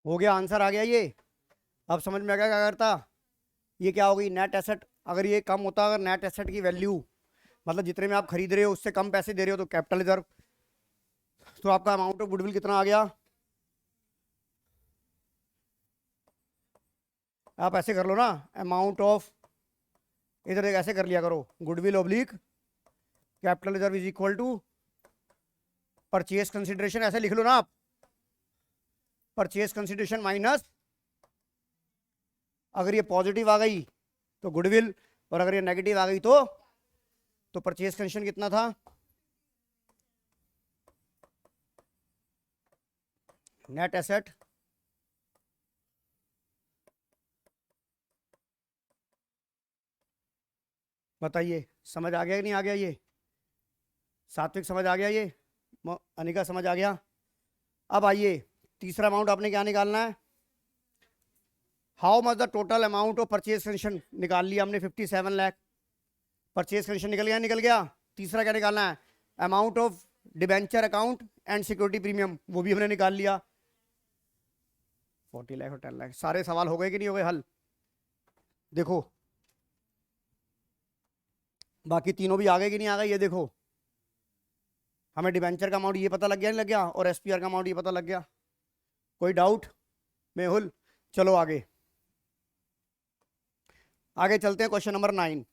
हो गया, आंसर आ गया ये। अब समझ में आ गया क्या करता। ये क्या हो गई, नेट एसेट। अगर ये कम होता, अगर नेट एसेट की वैल्यू मतलब जितने में आप खरीद रहे हो उससे कम पैसे दे रहे हो तो कैपिटल रिजर्व। तो आपका अमाउंट ऑफ गुडविल कितना आ गया, आप ऐसे कर लो ना, अमाउंट ऑफ, इधर ऐसे कर लिया करो, goodwill oblique capital reserve is equal to purchase consideration, ऐसे लिख लो ना आप, परचेज कंसिडरेशन माइनस, अगर ये पॉजिटिव आ गई तो गुडविल, और अगर ये नेगेटिव आ गई तो परचेज कंसिडरेशन कितना था, नेट एसेट बताइए, समझ आ गया कि नहीं आ गया ये, सात्विक समझ आ गया ये, अनिका समझ आ गया। अब आइए तीसरा अमाउंट आपने क्या निकालना है, how much the total amount of purchase consideration निकाल लिया हमने 57 लाख, परचेज कंसिडरेशन निकल गया। तीसरा क्या निकालना है, amount of debenture account and security premium, वो भी हमने निकाल लिया 40 लाख और 10 लाख। सारे सवाल हो गए कि नहीं हो गए हल, देखो बाकी तीनों भी आ गए कि नहीं आ गए, ये देखो हमें डिबेंचर का अमाउंट ये पता लग गया, नहीं लग गया, और एसपीआर का अमाउंट ये पता लग गया। कोई डाउट मेहुल, चलो आगे आगे चलते हैं, क्वेश्चन नंबर 9।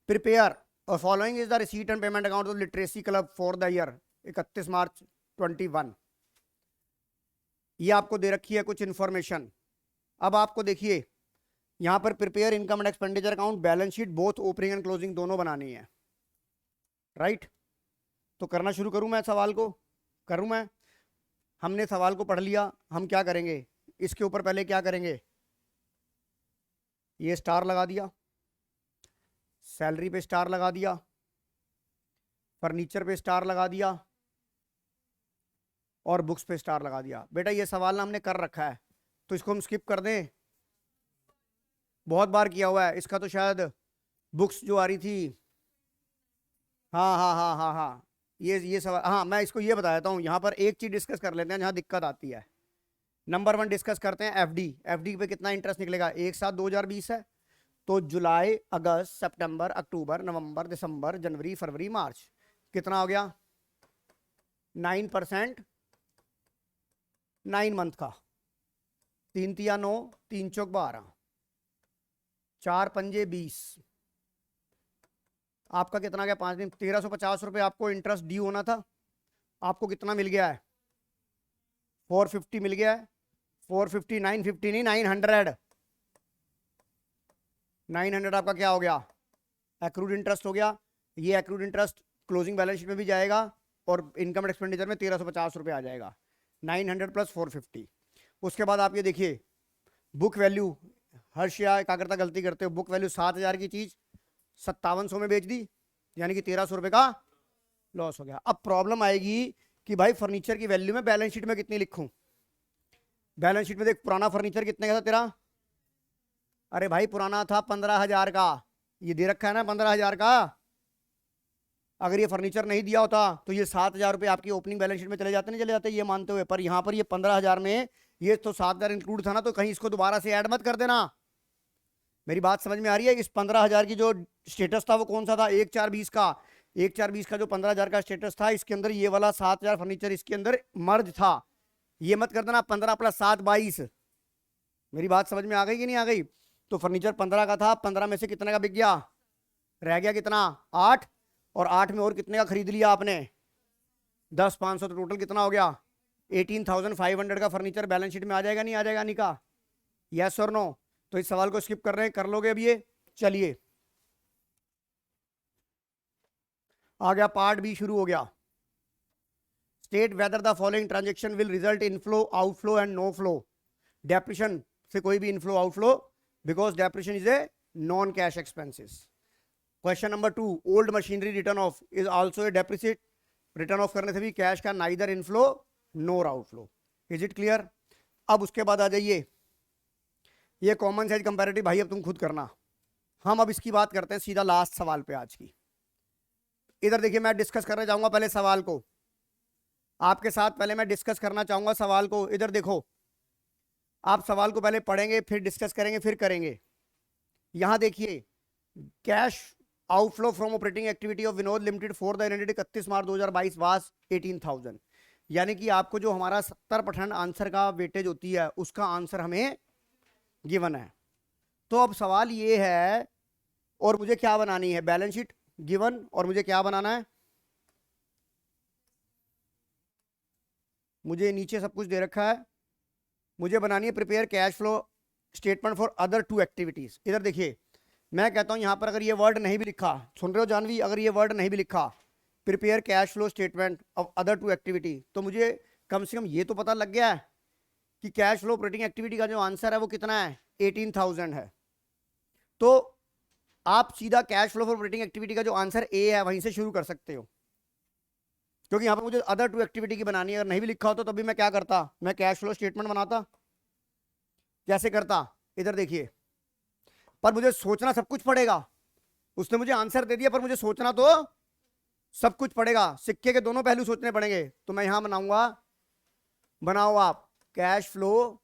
प्रिपेयर और following is the receipt and payment account of literacy club for the year 31 मार्च 21। ये आपको दे रखी है कुछ इंफॉर्मेशन। अब आपको देखिए यहां पर prepare income and expenditure account, balance sheet both opening and closing दोनों बनानी है, राइट। तो करना शुरू करूं मैं, सवाल को करूं मैं, हमने सवाल को पढ़ लिया, हम क्या करेंगे इसके ऊपर पहले क्या करेंगे, ये स्टार लगा दिया, सैलरी पे स्टार लगा दिया, फर्नीचर पे स्टार लगा दिया, और बुक्स पे स्टार लगा दिया। बेटा ये सवाल ना हमने कर रखा है तो इसको हम स्किप कर दें, बहुत बार किया हुआ है इसका, तो शायद बुक्स जो आ रही थी, हाँ हाँ हाँ हाँ हाँ, ये सवाल, हाँ मैं इसको ये बता देता हूँ, यहाँ पर एक चीज डिस्कस कर लेते हैं जहाँ दिक्कत आती है। नंबर 1 डिस्कस करते हैं एफडी। एफडी पे कितना इंटरेस्ट निकलेगा, एक साथ 2020 है तो जुलाई अगस्त सितंबर अक्टूबर नवंबर दिसंबर जनवरी फरवरी मार्च, कितना हो गया 9%, 9 मंथ का, 3 तिया 9, 3 चौक 12, 4 पंजे 20, आपका कितना गया 5 दिन, 1350 रुपये आपको इंटरेस्ट ड्यू होना था, आपको कितना मिल गया है 450 मिल गया है, 450, 950 नहीं 900, 900 आपका क्या हो गया, एक्रूड इंटरेस्ट हो गया। ये accrued interest closing balance sheet में भी जाएगा और इनकम एंड एक्सपेंडिचर में 1350 रुपये आ जाएगा, 900 प्लस 450। उसके बाद आप ये देखिए बुक वैल्यू, हर्ष या एकाग्रता गलती करते हो, बुक वैल्यू 7000 की चीज 5700 में बेच दी, यानी कि 1300 रुपये का लॉस हो गया। अब प्रॉब्लम आएगी कि भाई फर्नीचर की वैल्यू में बैलेंस शीट में कितनी लिखूं, बैलेंस शीट में देख पुराना फर्नीचर कितने का था तेरा, अरे भाई पुराना था 15,000 का, ये दे रखा है ना 15,000 का, अगर ये फर्नीचर नहीं दिया होता तो ये 7,000 रुपये आपकी ओपनिंग बैलेंस शीट में चले जाते, नहीं चले जाते, ये मानते हुए, पर यहाँ पर ये 15,000 में ये तो 7,000 इंक्लूड था ना, तो कहीं इसको दोबारा से ऐड मत कर देना। मेरी बात समझ में आ रही है, इस 15,000 की जो स्टेटस था वो कौन सा था, 1/4/20 का, 1/4/20 का जो 15,000 का स्टेटस था, इसके अंदर ये वाला 7,000 फर्नीचर इसके अंदर मर्ज था, ये मत कर देना 15 + 7 22। मेरी बात समझ में आ गई कि नहीं आ गई। तो फर्नीचर 15 का था, 15 में से कितने का बिक गया, रह गया कितना 8, और 8 में और कितने का खरीद लिया आपने 10,500, तो टोटल कितना हो गया 18,500 का फर्नीचर बैलेंस शीट में आ जाएगा नहीं आ जाएगा, निका यस और नो। तो इस सवाल को स्किप कर रहे हैं, कर लोगे अब ये, चलिए आ गया पार्ट बी शुरू हो गया। State whether the following transaction will result in flow outflow and no flow. Depreciation से कोई भी inflow outflow, because depreciation is a non cash expenses. Question number 2, old machinery return off is also a depreciate, return off करने से भी cash का neither inflow nor outflow. Is it clear. अब उसके बाद आ जाइए, ये कॉमन साइज कंपैरेटिव भाई अब तुम खुद करना, हम अब इसकी बात करते हैं सीधा लास्ट सवाल पे आज की। इधर देखिए, मैं डिस्कस करना चाहूंगा पहले सवाल को आपके साथ, पहले मैं डिस्कस करना चाहूंगा सवाल को। इधर देखो, आप सवाल को पहले पढ़ेंगे, फिर डिस्कस करेंगे, फिर करेंगे। यहां देखिए, cash outflow from operating activity of Vinod limited for the ended 31 March 2022 was 18,000। यानी कि आपको जो हमारा 70% आंसर का वेटेज होती है, उसका आंसर हमें गिवन है। तो अब सवाल ये है, और मुझे क्या बनानी है, बैलेंस शीट गिवन, और मुझे क्या बनाना है, मुझे नीचे सब कुछ दे रखा है, मुझे बनानी है prepare cash flow statement for other two activities. इधर देखिए, मैं कहता हूं यहां पर अगर ये वर्ड नहीं भी लिखा, सुन रहे हो जानवी, अगर ये वर्ड नहीं भी लिखा prepare cash flow statement of other two activity, तो मुझे कम से कम ये तो पता लग गया है कि कैश फ्लो ऑपरेटिंग एक्टिविटी का जो आंसर है वो कितना है, 18,000 है। तो आप सीधा cash flow for operating activity का जो आंसर ए है वहीं से शुरू कर सकते हो, क्योंकि यहां पर मुझे अदर टू एक्टिविटी की बनानी है। अगर नहीं भी लिखा होता तो भी मैं क्या करता, मैं कैश फ्लो स्टेटमेंट बनाता। कैसे करता, इधर देखिए, पर मुझे सोचना सब कुछ पड़ेगा। उसने मुझे आंसर दे दिया, पर मुझे सोचना तो सब कुछ पड़ेगा, सिक्के के दोनों पहलू सोचने पड़ेंगे। तो मैं यहां बनाऊंगा, बनाओ आप कैश फ्लो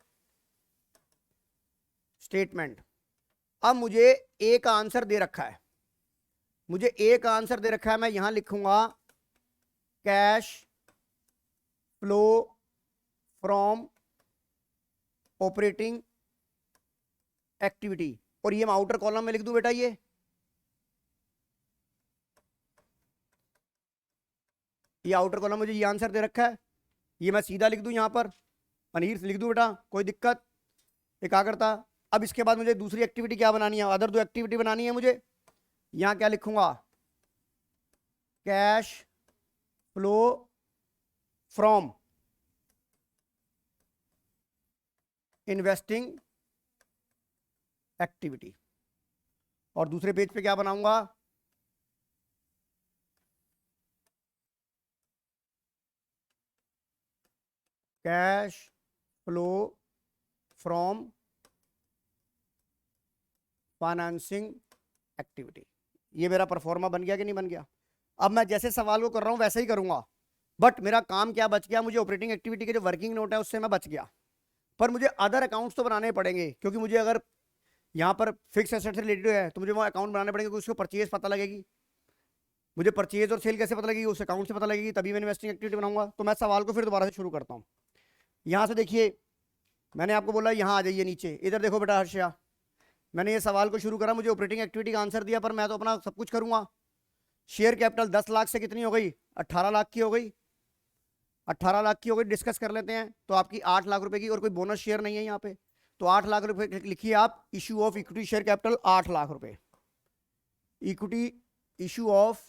स्टेटमेंट। अब मुझे ए का आंसर दे रखा है, मुझे ए का आंसर दे रखा है, मैं यहां लिखूंगा cash flow from operating activity, और ये मैं आउटर कॉलम में लिख दूं बेटा, ये आउटर कॉलम मुझे ये आंसर दे रखा है, ये मैं सीधा लिख दूं यहां पर, अनीर से लिख दूं बेटा, कोई दिक्कत एकाग्रता। अब इसके बाद मुझे दूसरी एक्टिविटी क्या बनानी है, अदर दो एक्टिविटी बनानी है मुझे। यहां क्या लिखूंगा, cash flow from investing activity, और दूसरे पेज पे क्या बनाऊंगा, cash flow from financing activity. ये मेरा परफॉर्मा बन गया कि नहीं बन गया। अब मैं जैसे सवाल को कर रहा हूं वैसे ही करूंगा, बट मेरा काम क्या बच गया, मुझे ऑपरेटिंग एक्टिविटी के जो वर्किंग नोट है उससे मैं बच गया, पर मुझे अदर अकाउंट्स तो बनाने पड़ेंगे, क्योंकि मुझे अगर यहाँ पर फिक्स एसेट से रिलेटेड है तो मुझे वो अकाउंट बनाने पड़ेंगे, उसको परचेज पता लगेगी, मुझे परचेज और सेल कैसे पता लगेगी, उस अकाउंट से पता लगेगी, तभी मैं इन्वेस्टिंग एक्टिविटी बनाऊंगा। तो मैं सवाल को फिर दोबारा से शुरू करता हूँ। यहाँ से देखिए, मैंने आपको बोला यहाँ आ जाइए नीचे, इधर देखो बेटा हर्षया, मैंने ये सवाल को शुरू करा, मुझे ऑपरेटिंग एक्टिविटी का आंसर दिया, पर मैं तो अपना सब कुछ करूंगा। शेयर कैपिटल 10 लाख से कितनी हो गई, 18 लाख की हो गई, 18 लाख की हो गई। डिस्कस कर लेते हैं, तो आपकी 8 लाख रुपए की, और कोई बोनस शेयर नहीं है यहाँ पे, तो 8 लाख रुपए लिखिए आप, issue of equity share capital 8 lakh रुपए, equity issue of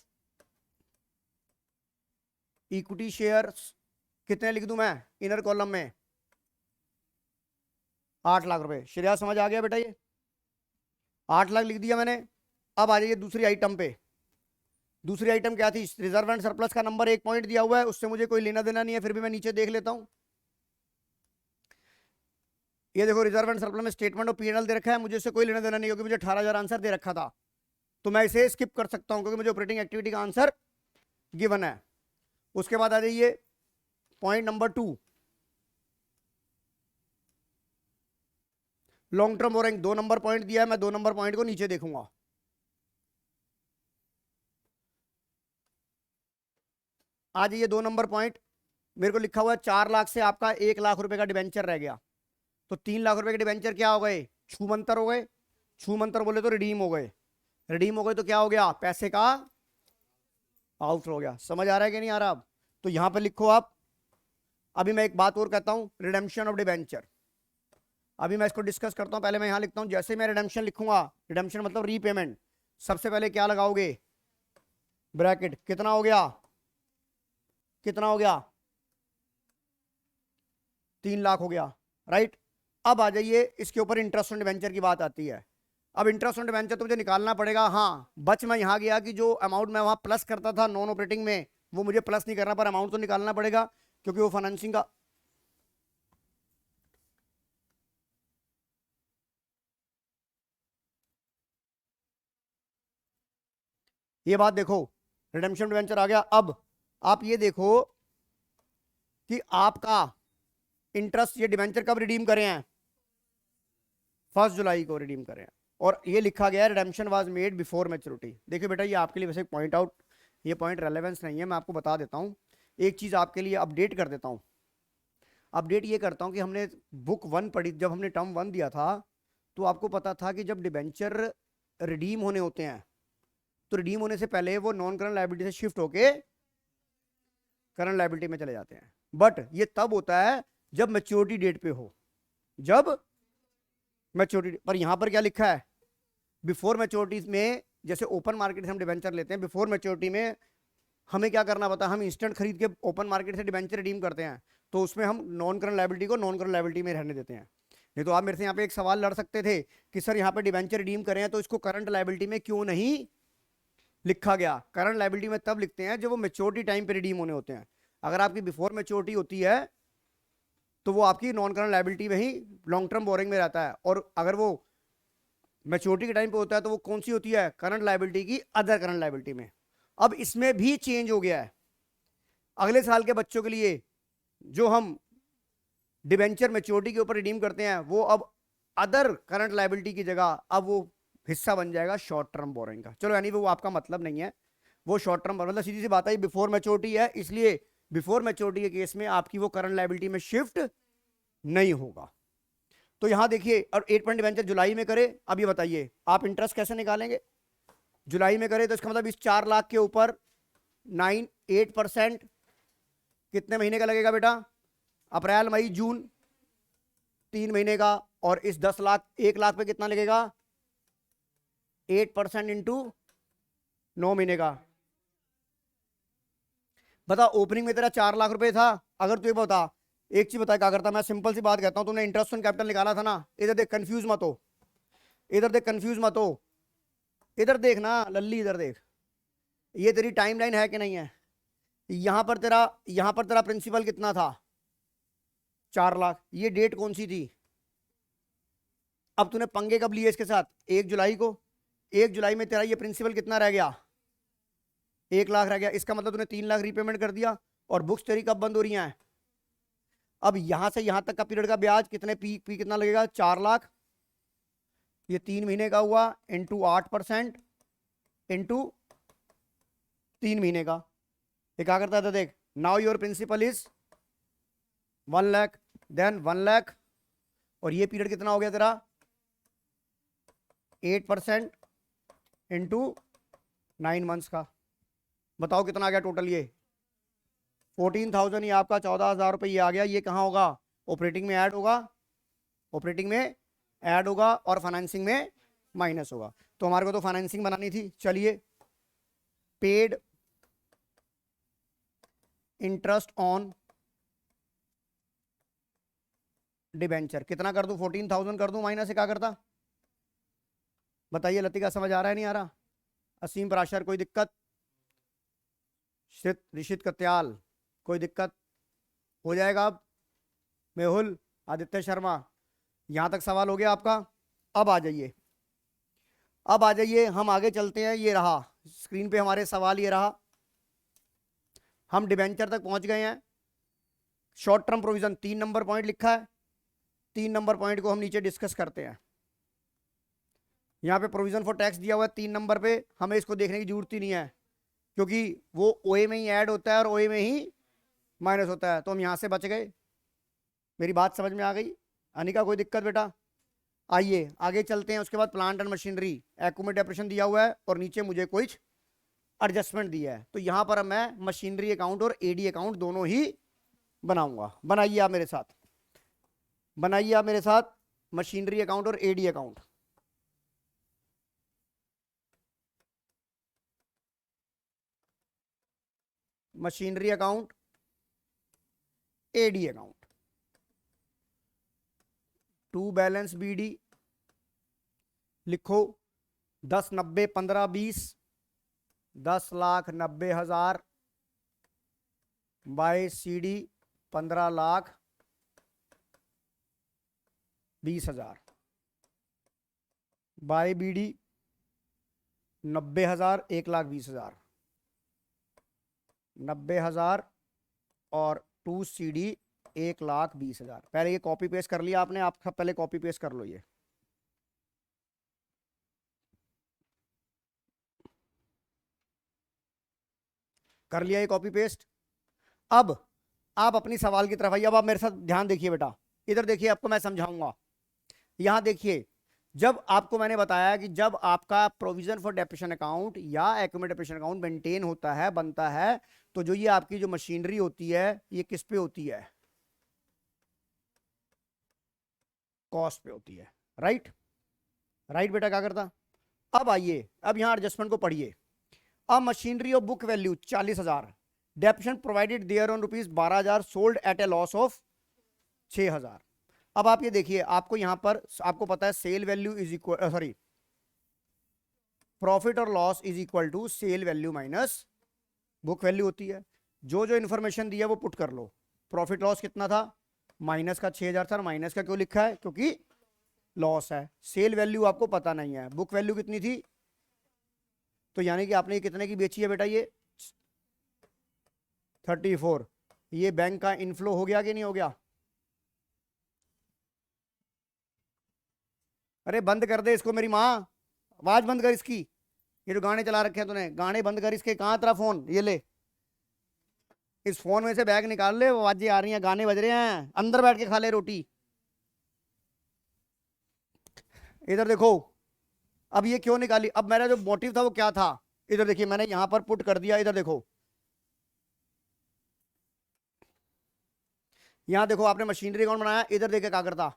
equity share कितने लिख दूं मैं इनर कॉलम में, 8 लाख रुपए। श्रेया समझ आ गया बेटा, ये 8 लाख लिख दिया मैंने। अब आ जाइए दूसरी आइटम पे। दूसरी आइटम क्या थी, रिजर्व एंड सरप्लस का नंबर 1 पॉइंट दिया हुआ है, उससे मुझे कोई लेना देना नहीं है, फिर भी मैं नीचे देख लेता हूं। ये देखो, रिजर्व एंड सरप्लस में स्टेटमेंट और पीएनएल दे रखा है, मुझे इससे कोई लेना देना नहीं, क्योंकि मुझे 18,000 आंसर दे रखा था, तो मैं इसे स्किप कर सकता हूं, क्योंकि मुझे ऑपरेटिंग एक्टिविटी का आंसर गिवन है। उसके बाद आ जाइए point number 2, long term borrowing, 2 number point दिया है, मैं 2 नंबर पॉइंट को नीचे देखूंगा। आ जाइए 2 नंबर पॉइंट, मेरे को लिखा हुआ है 4 लाख से आपका 1 लाख रुपए का डिबेंचर रह गया, तो 3 लाख रुपए के डिबेंचर क्या हो गए, छूमंतर हो गए। छूमंतर बोले तो रिडीम हो गए, रिडीम हो गए तो क्या हो गया, पैसे का आउट हो गया। समझ आ रहा है कि नहीं आ रहा। अब तो यहां पे लिखो आप। अभी मैं एक बात और कहता हूं, रिडेम्पशन ऑफ डिबेंचर, अभी मैं इसको डिस्कस करता हूं। पहले मैं यहां लिखता हूं, जैसे मैं रिडेम्पशन लिखूंगा, रिडेम्पशन मतलब रीपेमेंट, सबसे पहले क्या लगाओगे, ब्रैकेट, कितना हो गया, कितना हो गया, 3 लाख हो गया, राइट। अब आ जाइए इसके ऊपर इंटरेस्ट ऑन डिबेंचर की बात आती है। अब इंटरेस्ट ऑन डिबेंचर तो मुझे निकालना पड़ेगा, हाँ बच मैं यहां गया कि जो अमाउंट मैं वहां प्लस करता था नॉन ऑपरेटिंग में, वो मुझे प्लस नहीं करना, पर अमाउंट तो निकालना पड़ेगा, क्योंकि वो फाइनेंसिंग का। ये बात देखो, रिडेम्पशन डिबेंचर आ गया। अब आप ये देखो कि आपका इंटरेस्ट, ये डिबेंचर कब रिडीम करे हैं? 1 जुलाई को रिडीम करें। और ये लिखा गया है redemption was made before maturity. देखिए बेटा, ये आपके लिए वैसे पॉइंट आउट, ये पॉइंट रेलेवेंस नहीं है, मैं आपको बता देता हूँ। एक चीज आपके लिए अपडेट कर देता हूँ। अपडेट ये करता हूँ कि हमने बुक 1 पढ़ी, जब हमने टर्म 1 दिया था तो आपको पता था कि जब डिबेंचर रिडीम होने होते हैं तो रिडीम होने से पहले वो नॉन करंट लायबिलिटी से शिफ्ट होके करंट लायबिलिटी में चले जाते हैं। बट ये तब होता है जब मैच्योरिटी डेट पे हो, जब मैच्योरिटी। पर यहां पर क्या लिखा है? बिफोर मैच्योरिटी में, जैसे ओपन मार्केट से हम डिबेंचर लेते हैं, बिफोर मैच्योरिटी में हमें क्या करना पता है? हम इंस्टेंट खरीद के ओपन मार्केट से डिबेंचर रिडीम करते हैं, तो उसमें हम नॉन करंट लायबिलिटी को नॉन करंट लायबिलिटी में रहने देते हैं। नहीं तो आप मेरे से यहाँ पे एक सवाल लड़ सकते थे कि सर यहाँ पे डिबेंचर रिडीम करें तो इसको करंट लायबिलिटी में क्यों नहीं लिखा गया? करंट लायबिलिटी में तब लिखते हैं जब वो मैच्योरिटी टाइम पे रिडीम होने होते हैं। अगर आपकी बिफोर मैच्योरिटी होती है तो वो आपकी नॉन करंट लायबिलिटी में ही लॉन्ग टर्म बोरिंग में रहता है, और अगर वो मैच्योरिटी के टाइम पे होता है तो वो कौन सी होती है? करंट लायबिलिटी की अदर करंट लायबिलिटी में। अब इसमें भी चेंज हो गया है। अगले साल के बच्चों के लिए जो हम डिबेंचर मैच्योरिटी के ऊपर रिडीम करते हैं वो अब अदर करंट लायबिलिटी की जगह अब वो हिस्सा बन जाएगा शॉर्ट टर्म बोरिंग का। चलो यानी वो आपका मतलब नहीं है, वो शॉर्ट टर्म, मतलब सीधी सी बात है, बिफोर मैच्योरिटी है, इसलिए बिफोर मैच्योरिटी के केस में आपकी वो करंट लायबिलिटी में शिफ्ट नहीं होगा। तो यहां देखिए, और 8 डिबेंचर जुलाई में करे। अब ये बताइए आप इंटरेस्ट कैसे निकालेंगे? जुलाई में करे तो इसका मतलब इस 4 लाख के ऊपर 8% कितने महीने का लगेगा बेटा? अप्रैल मई जून, 3 महीने का। और इस 10 लाख, 1 लाख पे कितना लगेगा? 8% इंटू 9 महीने का। बता, ओपनिंग में तेरा 4 लाख रुपए था, अगर तू ये बता, एक चीज बता क्या करता? मैं सिंपल सी बात कहता हूं, तुमने इंटरेस्ट ऑन कैपिटल निकाला था ना, इधर देख, कंफ्यूज मत हो, इधर देख, कंफ्यूज मत हो, इधर देख ना लल्ली, इधर देख, ये तेरी टाइमलाइन है कि नहीं है? यहां पर तेरा प्रिंसिपल कितना था? 4 लाख। ये डेट कौन सी थी? अब तूने पंगे कब लिए इसके साथ? 1 जुलाई को। 1 जुलाई में तेरा ये प्रिंसिपल कितना रह गया? 1 लाख रह गया। इसका मतलब तूने 3 लाख रीपेमेंट कर दिया। और बुक्स तेरी कब बंद हो रही हैं? अब यहां से यहां तक का पीरियड का ब्याज कितने पी कितना लगेगा? 4 लाख। ये 3 महीने का हुआ, इंटू 8%, इंटू 3 महीने का। ये क्या करता था देख, now your principal is 1 lakh, then 1 lakh, और ये पीरियड कितना हो गया तेरा? 8% इंटू 9 मंथ्स का। बताओ कितना आ गया टोटल? ये 14,000, ये आपका 14,000 रुपये ये आ गया। ये कहाँ होगा? ऑपरेटिंग में ऐड होगा, ऑपरेटिंग में ऐड होगा, और फाइनेंसिंग में माइनस होगा। तो हमारे को तो फाइनेंसिंग बनानी थी। चलिए, पेड इंटरेस्ट ऑन डिबेंचर कितना कर दूं? 14,000 कर दूं माइनस से, क्या करता? बताइए लतिका, समझ आ रहा है नहीं आ रहा? असीम पराशर, कोई दिक्कत? ऋषित कत्याल, कोई दिक्कत? हो जाएगा अब। मेहुल, आदित्य शर्मा, यहां तक सवाल हो गया आपका? अब आ जाइए, अब आ जाइए, हम आगे चलते हैं। ये रहा स्क्रीन पे हमारे सवाल, ये रहा, हम डिबेंचर तक पहुंच गए हैं। Short term provision 3 number point लिखा है, 3 नंबर पॉइंट को हम नीचे डिस्कस करते हैं। यहाँ पे प्रोविजन फॉर टैक्स दिया हुआ है 3 नंबर पे, हमें इसको देखने की जरूरत ही नहीं है, क्योंकि वो ओए में ही ऐड होता है और ओए में ही माइनस होता है, तो हम यहां से बच गए। मेरी बात समझ में आ गई? अनिका, कोई दिक्कत बेटा? आइए आगे चलते हैं। उसके बाद plant and machinery, accumulate depreciation दिया हुआ है, और नीचे मुझे कुछ एडजस्टमेंट दिया है, तो यहां पर मैं मशीनरी अकाउंट और एडी अकाउंट दोनों ही बनाऊंगा। बनाइए आप मेरे साथ, बनाइए आप मेरे साथ मशीनरी अकाउंट और AD account. Machinery account, AD account, to balance BD लिखो, 10, 90, 15, 20, 10,90,000 बाय सीडी 15,20,000 बाय बीडी 90,000, 1,20,000। 90,000 और 2 CD 1,20,000। पहले ये कॉपी पेस्ट कर लिया आपने, आप सब पहले कॉपी पेस्ट कर लो, ये कर लिया ये कॉपी पेस्ट। अब आप अपनी सवाल की तरफ आइए। अब आप मेरे साथ ध्यान देखिए बेटा, इधर देखिए, आपको मैं समझाऊंगा। यहां देखिए, जब आपको मैंने बताया कि जब आपका प्रोविजन फॉर डेप्रिसिएशन अकाउंट या एक्यूमुलेटेड डेप्रिसिएशन अकाउंट मेंटेन होता है, बनता है, तो जो ये आपकी जो मशीनरी होती है ये किस पे होती है? कॉस्ट पे होती है। राइट राइट बेटा, क्या करता? अब आइए, अब यहां एडजस्टमेंट को पढ़िए। अब machinery of book value 40,000, depreciation provided there on ₹12,000, sold at a loss of 6,000। अब आप ये देखिए, आपको यहां पर आपको पता है sale value is equal, sorry, profit और loss is equal to sale value minus book value होती है। जो जो इन्फॉर्मेशन दी है वो पुट कर लो। प्रॉफिट लॉस कितना था? माइनस का 6,000 था। माइनस का क्यों लिखा है? क्योंकि लॉस है। सेल वैल्यू आपको पता नहीं है। बुक वैल्यू कितनी थी? तो यानी कि आपने ये कितने की बेची है बेटा? ये 34। ये बैंक का इनफ्लो हो गया कि नहीं हो गया? अरे बंद कर दे इसको, मेरी माँ, आवाज बंद कर इसकी। ये जो गाने चला रखे हैं तूने, गाने बंद कर इसके। कहाँ तेरा फोन? ये ले, इस फोन में से बैग निकाल ले, आवाजें आ रही हैं, गाने बज रहे हैं, अंदर बैठ के खा ले रोटी। इधर देखो, अब ये क्यों निकाली? अब मेरा जो मोटिव था वो क्या था? इधर देखिए, मैंने यहां पर पुट कर दिया। इधर देखो, यहां देखो, आपने मशीनरी अकाउंट बनाया। इधर देखिए क्या करता,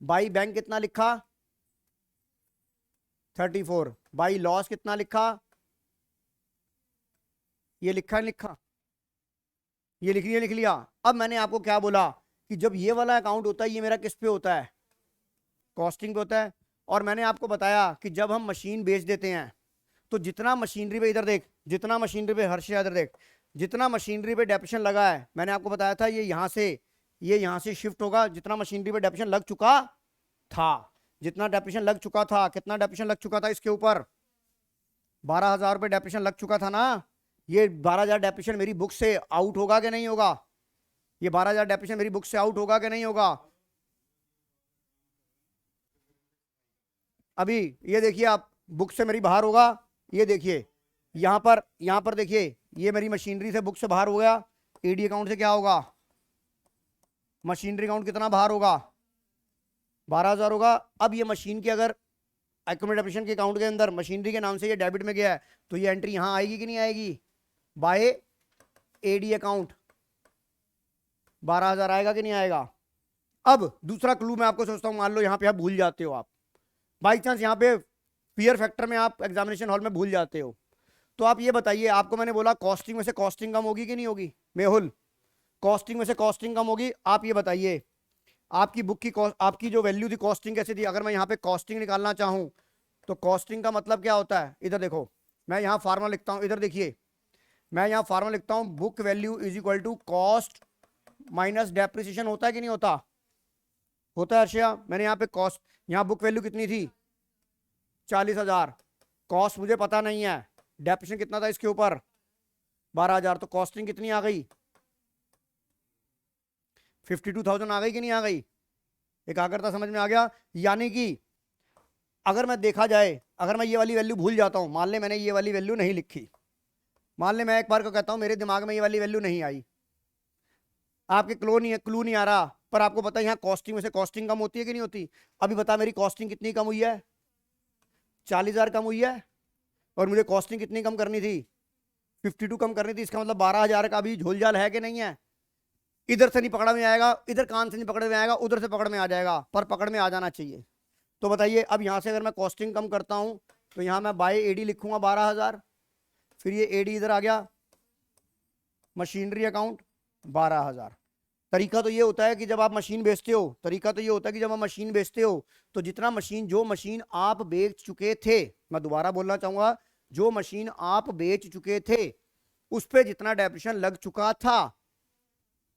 बाई बैंक कितना लिखा? 34। बाई लॉस कितना लिखा? ये लिखा नहीं लिखा? ये लिख लिया। अब मैंने आपको क्या बोला कि जब ये वाला अकाउंट होता है, ये मेरा किस पे होता है? कॉस्टिंग पे होता है। और मैंने आपको बताया कि जब हम मशीन बेच देते हैं, तो जितना मशीनरी पे, इधर देख, जितना मशीनरी पे, हर्ष इधर देख, जितना मशीनरी पे डेप्रिसिएशन लगा है, मैंने आपको बताया था ये यहां से शिफ्ट होगा। जितना मशीनरी पे डेप्रिसिएशन लग चुका था, जितना डेप्रिसिएशन लग चुका था, कितना डेप्रिसिएशन लग चुका था इसके ऊपर? 12,000 रुपये डेप्रिसिएशन लग चुका था ना। ये 12,000 डेप्रिसिएशन मेरी बुक से आउट होगा कि नहीं होगा? ये 12,000 डेप्रिसिएशन मेरी बुक से आउट होगा कि नहीं होगा? अभी ये देखिए, आप बुक से मेरी बाहर होगा। ये देखिए, यहां पर देखिए, ये मेरी मशीनरी से बुक से बाहर हो गया। एडी अकाउंट से क्या होगा? मशीनरी अकाउंट कितना बाहर होगा? 12,000 होगा। अब ये मशीन की अगर एक्यूमुलेटेड डेप्रिसिएशन के अकाउंट के अंदर मशीनरी के नाम से ये डेबिट में गया है, तो ये एंट्री यहां आएगी कि नहीं आएगी? बाय एडी अकाउंट 12,000 आएगा कि नहीं आएगा? अब दूसरा क्लू मैं आपको सोचता हूं, मान लो यहां पे आप भूल जाते हो, आप बाई चांस यहाँ पे फियर फैक्टर में आप एग्जामिनेशन हॉल में भूल जाते हो, तो आप ये बताइए, आपको मैंने बोला कॉस्टिंग में से कॉस्टिंग कम होगी कि नहीं होगी? मेहुल, कॉस्टिंग में से कॉस्टिंग कम होगी। आप ये बताइए, आपकी बुक की आपकी जो वैल्यू थी, कॉस्टिंग कैसे थी? अगर मैं यहाँ पे कॉस्टिंग निकालना चाहूँ, तो कॉस्टिंग का मतलब क्या होता है? इधर देखो, मैं यहाँ फार्मूला लिखता हूँ। इधर देखिए, मैं यहाँ फार्मूला लिखता हूँ, book value is equal to cost minus depreciation. होता है कि नहीं होता? होता है अर्षया। मैंने यहाँ पे कॉस्ट, यहाँ बुक वैल्यू कितनी थी? 40,000। कॉस्ट मुझे पता नहीं है, डेप्रिसिएशन कितना था इसके ऊपर? 12,000। तो कॉस्टिंग कितनी आ गई? 52,000 आ गई कि नहीं आ गई? एकाग्रता समझ में आ गया? यानी कि अगर मैं देखा जाए, अगर मैं ये वाली वैल्यू भूल जाता हूं, मान ले मैंने ये वाली वैल्यू नहीं लिखी, मान ले मैं एक बार को कहता हूं मेरे दिमाग में ये वाली वैल्यू नहीं आई, आपके क्लू नहीं आ रहा, पर आपको पता है यहाँ कॉस्टिंग में से कॉस्टिंग कम होती है कि नहीं होती? अभी बता, मेरी कॉस्टिंग कितनी कम हुई है? 40,000 कम हुई है। और मुझे कॉस्टिंग कितनी कम करनी थी? 52 कम करनी थी। इसका मतलब 12,000 का भी झोलझाल है कि नहीं है? इधर से नहीं पकड़ में आएगा, इधर कान से नहीं पकड़ में आएगा, उधर से पकड़ में आ जाएगा, पर पकड़ में आ जाना चाहिए। तो बताइए, अब यहां से अगर मैं कॉस्टिंग कम करता हूं, तो यहां मैं बाय एडी लिखूंगा 12,000, फिर ये एडी इधर आ गया, मशीनरी अकाउंट 12,000। तरीका तो ये होता है कि जब आप मशीन बेचते हो, तरीका तो ये होता है कि जब आप मशीन बेचते हो, तो जितना मशीन, जो मशीन आप बेच चुके थे, मैं दोबारा बोलना चाहूंगा, जो मशीन आप बेच चुके थे उस पर जितना डेप्रिसिएशन लग चुका था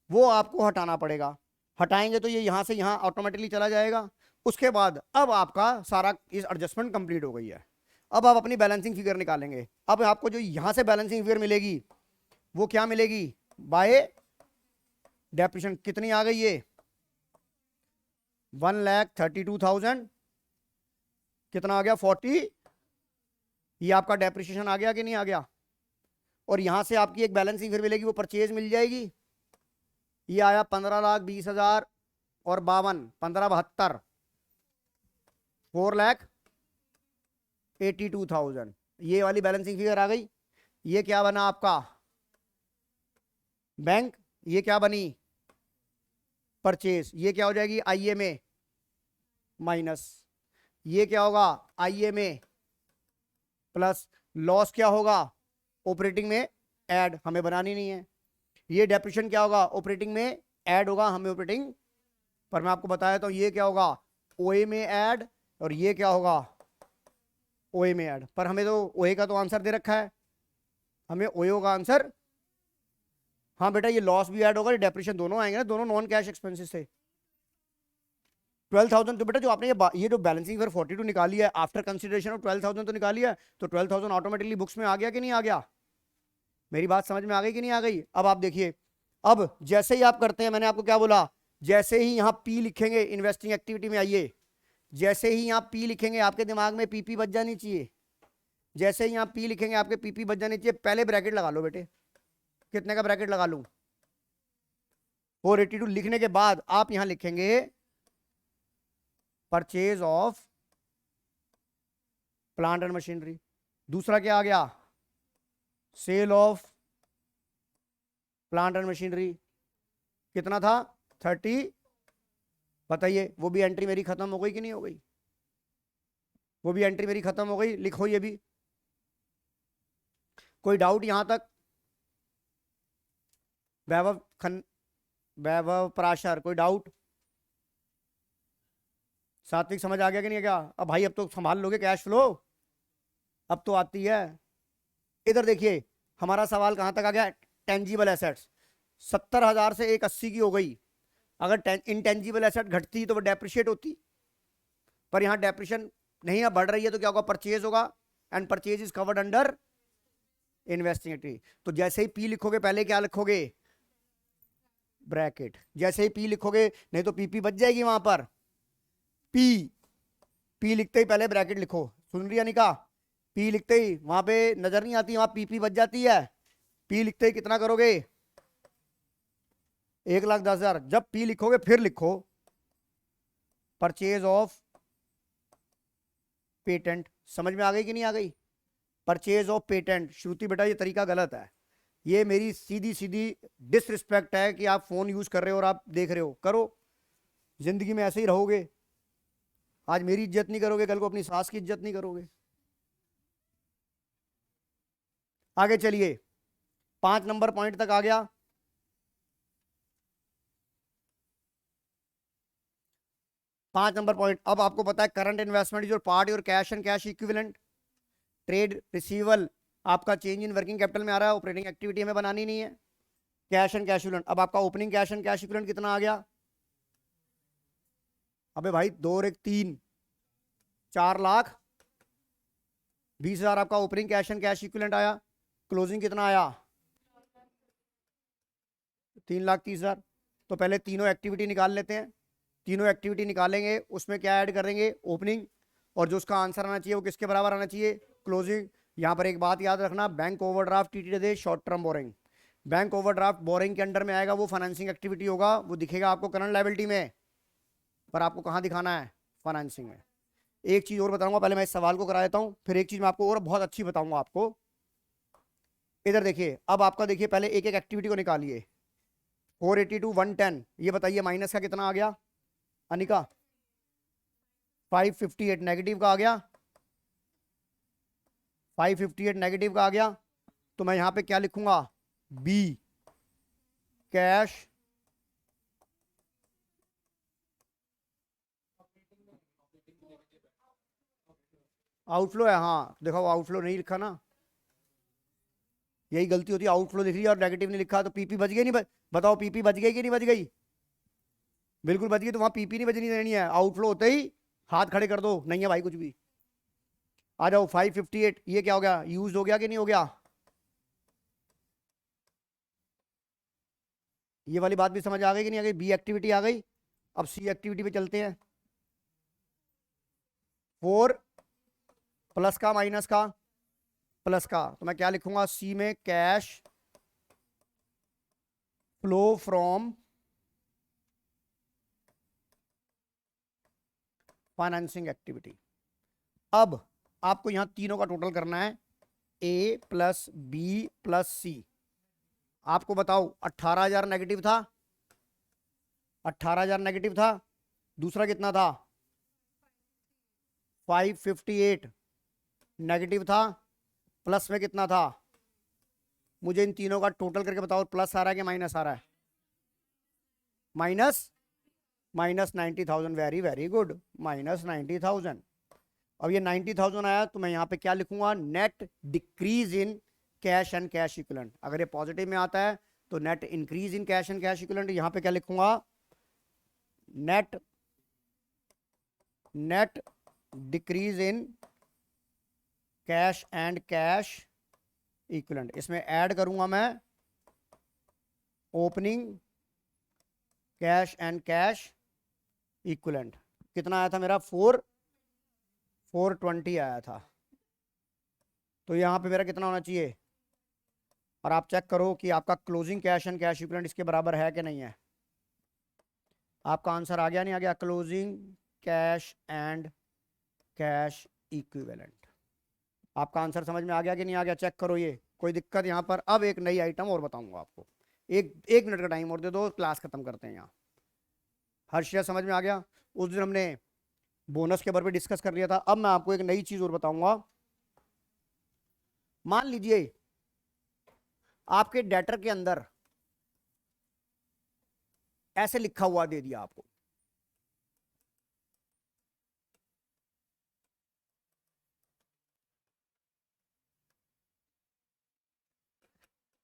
वो आपको हटाना पड़ेगा। हटाएंगे तो ये यहां से यहां ऑटोमेटिकली चला जाएगा। उसके बाद अब आपका सारा इस एडजस्टमेंट कंप्लीट हो गई है। अब आप अपनी बैलेंसिंग फिगर निकालेंगे। अब आपको जो यहां से बैलेंसिंग फिगर मिलेगी, वो क्या मिलेगी बाय डेप्रिसिएशन। कितनी आ गई ये 1,32,000, कितना आ गया 40। ये आपका डेप्रिसिएशन आ गया कि नहीं आ गया। और यहां से आपकी एक बैलेंसिंग फिर मिलेगी, वो परचेज मिल जाएगी। ये आया 15,20,000 और 52, 15,72, 4,82,000। ये वाली बैलेंसिंग फिगर आ गई। ये क्या बना आपका बैंक, ये क्या बनी परचेज। ये क्या हो जाएगी आईएमए माइनस, ये क्या होगा आईएमए प्लस, लॉस क्या होगा ऑपरेटिंग में ऐड, हमें बनानी नहीं है। ये डेप्रिसिएशन क्या होगा ऑपरेटिंग में ऐड होगा, हमें ऑपरेटिंग पर मैं आपको बताया तो ये क्या होगा ओए में ऐड, और ये क्या होगा ओए में ऐड। पर हमें तो ओए का तो आंसर दे रखा है, हमें ओए का आंसर। हाँ बेटा ये लॉस भी ऐड होगा, डेप्रिसिएशन दोनों आएंगे ना, दोनों नॉन कैश एक्सपेंसेस थे। 12,000 तो बेटा जो आपने ये जो बैलेंसिंग फिर 42 निकाली है आफ्टर कंसिडरेशन ऑफ 12,000 तो निकाली है, तो 12,000 ऑटोमेटिकली बुक्स में आ गया कि नहीं आ गया। मेरी बात समझ में आ गई कि नहीं आ गई। अब आप देखिए, अब जैसे ही आप करते हैं, मैंने आपको क्या बोला, जैसे ही यहां पी लिखेंगे इन्वेस्टिंग एक्टिविटी में आइए, जैसे ही यहां पी लिखेंगे आपके दिमाग में पीपी बच जानी चाहिए। जैसे ही यहां पी लिखेंगे आपके पीपी बच जानी चाहिए। पहले ब्रैकेट लगा लो बेटे, कितने का ब्रैकेट लगा लूं 482 लिखने के बाद आप यहां लिखेंगे purchase of plant and machinery. दूसरा क्या आ गया sale of plant and machinery, कितना था 30। बताइए वो भी एंट्री मेरी खत्म हो गई कि नहीं हो गई, वो भी एंट्री मेरी खत्म हो गई। लिखो ये भी, कोई डाउट यहां तक। वैभव पराशर कोई डाउट। सात्विक समझ आ गया कि नहीं क्या। अब भाई अब तो संभाल लोगे कैश फ्लो, अब तो आती है। इधर देखिए हमारा सवाल कहां तक आ गया, टेंजिबल एसेट्स 70,000 से एक 80 की हो गई। अगर इंटेंजिबल एसेट घटती तो वो डेप्रिशिएट होती, पर यहां डेप्रिशिएशन नहीं है, बढ़ रही है, तो क्या होगा परचेज होगा, and purchase is covered under investing activity. तो जैसे ही पी लिखोगे पहले क्या लिखोगे ब्रैकेट, जैसे ही पी लिखोगे, नहीं तो पीपी बच जाएगी वहां पर। पी पी लिखते ही पहले ब्रैकेट लिखो, सुन रही अनिका, पी लिखते ही वहां पे नजर नहीं आती, वहां पीपी बच जाती है। पी लिखते ही कितना करोगे 1,10,000। जब पी लिखोगे फिर लिखो परचेज ऑफ पेटेंट। समझ में आ गई कि नहीं आ गई, परचेज ऑफ पेटेंट। श्रुति बेटा ये तरीका गलत है, ये मेरी सीधी सीधी डिसरिस्पेक्ट है कि आप फोन यूज कर रहे हो और आप देख रहे हो। करो जिंदगी में ऐसे ही रहोगे, आज मेरी इज्जत नहीं करोगे कल को अपनी सास की इज्जत नहीं करोगे। आगे चलिए 5 नंबर पॉइंट तक आ गया। 5 नंबर पॉइंट, अब आपको पता है current investment is your part your cash and cash equivalent. Trade रिसीवल आपका चेंज इन वर्किंग कैपिटल में आ रहा है, ऑपरेटिंग एक्टिविटी हमें बनानी नहीं है। कैश एंड कैश इक्विवेलेंट, अब आपका opening cash and cash equivalent कितना आ गया, अबे भाई 2 और 1 3, 4,20,000 आपका opening cash and cash equivalent आया। क्लोजिंग कितना आया 3,30,000। तो पहले तीनों एक्टिविटी निकाल लेते हैं। तीनों एक्टिविटी निकालेंगे, उसमें क्या ऐड कर देंगे ओपनिंग, और जो उसका आंसर आना चाहिए वो किसके बराबर आना चाहिए क्लोजिंग। यहां पर एक बात याद रखना, bank overdraft TT short term borrowing, bank overdraft boring के अंडर में आएगा, वो फाइनेंसिंग एक्टिविटी होगा, वो दिखेगा आपको करंट लायबिलिटी में, पर आपको कहां दिखाना है फाइनेंसिंग में। एक चीज और बताऊंगा, पहले मैं इस सवाल को करा देता हूं, फिर एक चीज मैं आपको और बहुत अच्छी बताऊंगा आपको। इधर देखिए, अब आपका देखिए पहले एक एक एक्टिविटी को निकालिए। 482 110, ये बताइए माइनस का कितना आ गया अनिका 558 नेगेटिव का आ गया, 558 नेगेटिव का आ गया। तो मैं यहां पे क्या लिखूंगा बी कैश आउटफ्लो है। हाँ देखो आउटफ्लो नहीं लिखा ना, यही गलती होती है, आउटफ्लो लिख लिया और नेगेटिव नहीं लिखा, तो पीपी बच गई नहीं बताओ पीपी बच गई कि नहीं बच गई, बिल्कुल बच गई। तो वहां पीपी नहीं बचनी देनी है, आउटफ्लो होते ही हाथ खड़े कर दो, नहीं है भाई कुछ भी। आ जाओ 558, ये क्या हो गया यूज हो गया कि नहीं हो गया, ये वाली बात भी समझ आ गई कि नहीं आ गई? बी एक्टिविटी आ गई। अब सी एक्टिविटी पे चलते हैं। 4 प्लस का माइनस का प्लस का, तो मैं क्या लिखूंगा? सी में cash flow from financing activity. अब आपको यहां तीनों का टोटल करना है, ए प्लस बी प्लस सी। आपको बताओ 18,000 नेगेटिव था, 18,000 नेगेटिव था। दूसरा कितना था? 558 नेगेटिव था। प्लस में कितना था? मुझे इन तीनों का टोटल करके बताओ, प्लस आ रहा है कि माइनस आ रहा है? Minus, minus 90,000। Very very good, minus 90,000। अब ये 90,000 आया तो मैं यहाँ पे क्या लिखूंगा? Net decrease in cash and cash equivalent. अगर ये पॉजिटिव में आता है तो net increase in cash and cash equivalent. यहाँ पे क्या लिखूंगा? Net net decrease in cash and cash equivalent. इसमें ऐड करूंगा मैं opening cash and cash equivalent. कितना आया था मेरा? 420 आया था। तो यहां पे मेरा कितना होना चाहिए? और आप चेक करो कि आपका closing cash and cash equivalent इसके बराबर है कि नहीं है। आपका आंसर आ गया नहीं आ गया? Closing cash and cash equivalent. आपका आंसर समझ में आ गया कि नहीं आ गया? चेक करो, ये कोई दिक्कत यहाँ पर? अब एक नई आइटम और बताऊंगा आपको। एक मिनट का टाइम और दे दो, क्लास खत्म करते हैं यहाँ। हर चीज समझ में आ गया? उस दिन हमने बोनस के बारे में डिस्कस कर लिया था। अब मैं आपको एक नई चीज और बताऊंगा। मान लीजिए आपके डेटर के अंदर ऐसे लिखा हुआ दे दिया आपको,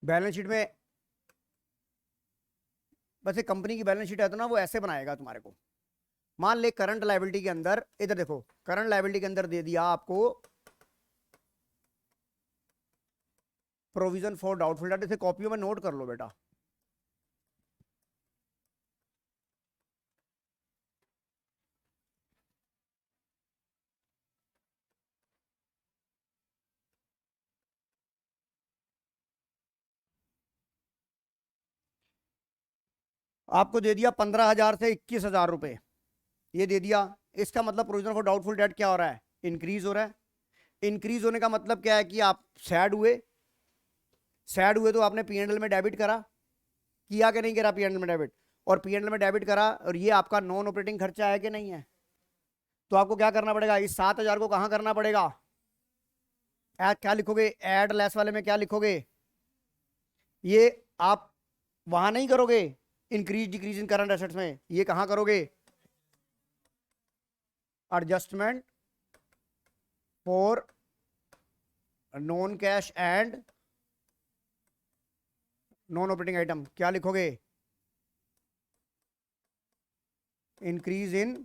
बैलेंस शीट में, वैसे कंपनी की बैलेंस शीट है तो ना वो ऐसे बनाएगा तुम्हारे को। मान ले करंट लायबिलिटी के अंदर, इधर देखो, करंट लायबिलिटी के अंदर दे दिया आपको प्रोविजन फॉर डाउटफुल डेट। इसे कॉपियों में नोट कर लो बेटा। आपको दे दिया 15,000 से 21,000 रुपए, ये दे दिया। इसका मतलब प्रोविजन फॉर डाउटफुल डेट क्या हो रहा है? इंक्रीज हो रहा है। इंक्रीज होने का मतलब क्या है? कि आप सैड हुए, सैड हुए तो आपने पीएनएल में डेबिट करा, किया कि नहीं करा पीएनएल में डेबिट? और पीएनएल में डेबिट करा और ये आपका नॉन ऑपरेटिंग खर्चा है कि नहीं है? तो आपको क्या करना पड़ेगा? इस 7,000 को कहां करना पड़ेगा? क्या लिखोगे? एड लेस वाले में क्या लिखोगे? ये आप वहां नहीं करोगे increase decrease in current assets में, ये कहां करोगे? Adjustment for non cash and non operating item. क्या लिखोगे? इंक्रीज इन,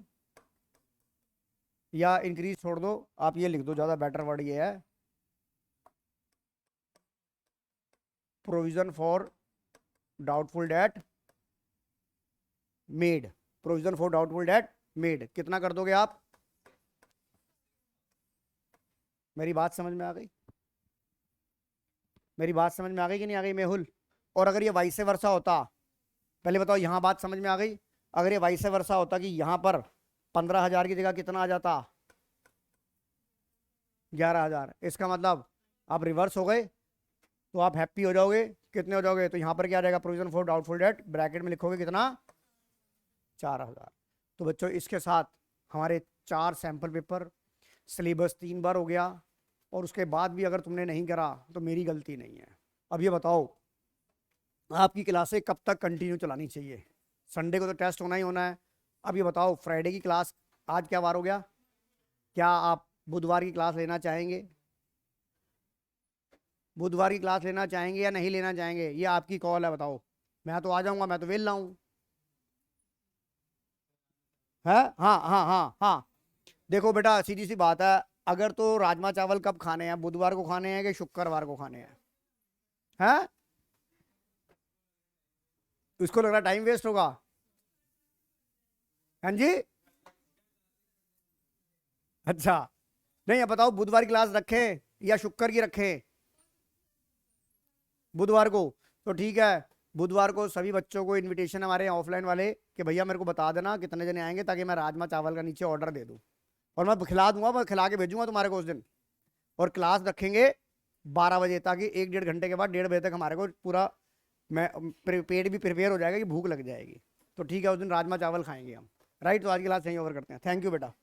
या इंक्रीज छोड़ दो, आप ये लिख दो, ज्यादा बेटर वर्ड ये है, provision for doubtful debt made. Provision for doubtful debt made कितना कर दोगे आप? मेरी बात समझ में आ गई? मेरी बात समझ में आ गई कि नहीं आ गई मेहुल? और अगर ये वाइस वर्सा होता, पहले बताओ, यहां बात समझ में आ गई? अगर ये वाइस वर्सा होता कि यहां पर 15,000 की जगह कितना आ जाता? 11,000। इसका मतलब आप रिवर्स हो गए तो आप हैप्पी हो जाओगे। कितने हो जाओगे? तो यहां पर क्या रहेगा? Provision for doubtful debt bracket में लिखोगे कितना? 4,000। तो बच्चों इसके साथ हमारे 4 सैंपल पेपर, सिलेबस 3 बार हो गया। और उसके बाद भी अगर तुमने नहीं करा तो मेरी गलती नहीं है। अब ये बताओ आपकी क्लासें कब तक कंटिन्यू चलानी चाहिए? संडे को तो टेस्ट होना ही होना है। अब ये बताओ फ्राइडे की क्लास, आज क्या वार हो गया? क्या आप बुधवार की क्लास लेना चाहेंगे? बुधवार की क्लास लेना चाहेंगे या नहीं लेना चाहेंगे? ये आपकी कॉल है, बताओ। मैं तो आ जाऊंगा, मैं तो वेला हूँ। है? हाँ हाँ हाँ हाँ। देखो बेटा सीधी सी बात है, अगर तो राजमा चावल कब खाने हैं? बुधवार को खाने हैं कि शुक्रवार को खाने हैं? हैं? उसको लग रहा टाइम वेस्ट होगा। हाँ जी, अच्छा, नहीं अब बताओ बुधवार की क्लास रखें या शुक्र की रखें? बुधवार को। तो ठीक है, बुधवार को सभी बच्चों को इनविटेशन हमारे ऑफलाइन वाले कि भैया मेरे को बता देना कितने जने आएंगे, ताकि मैं राजमा चावल का नीचे ऑर्डर दे दूं, और मैं खिला दूंगा, मैं खिला के भेजूंगा तुम्हारे को उस दिन। और क्लास रखेंगे 12 बजे, ताकि 1-1.5 घंटे के बाद 1:30 बजे तक हमारे को पूरा मैं पेट भी प्रिपेयर हो जाएगा कि भूख लग जाएगी। तो ठीक है, उस दिन राजमा चावल खाएंगे हम। राइट, तो आज की क्लास यहीं ओवर करते हैं। थैंक यू बेटा।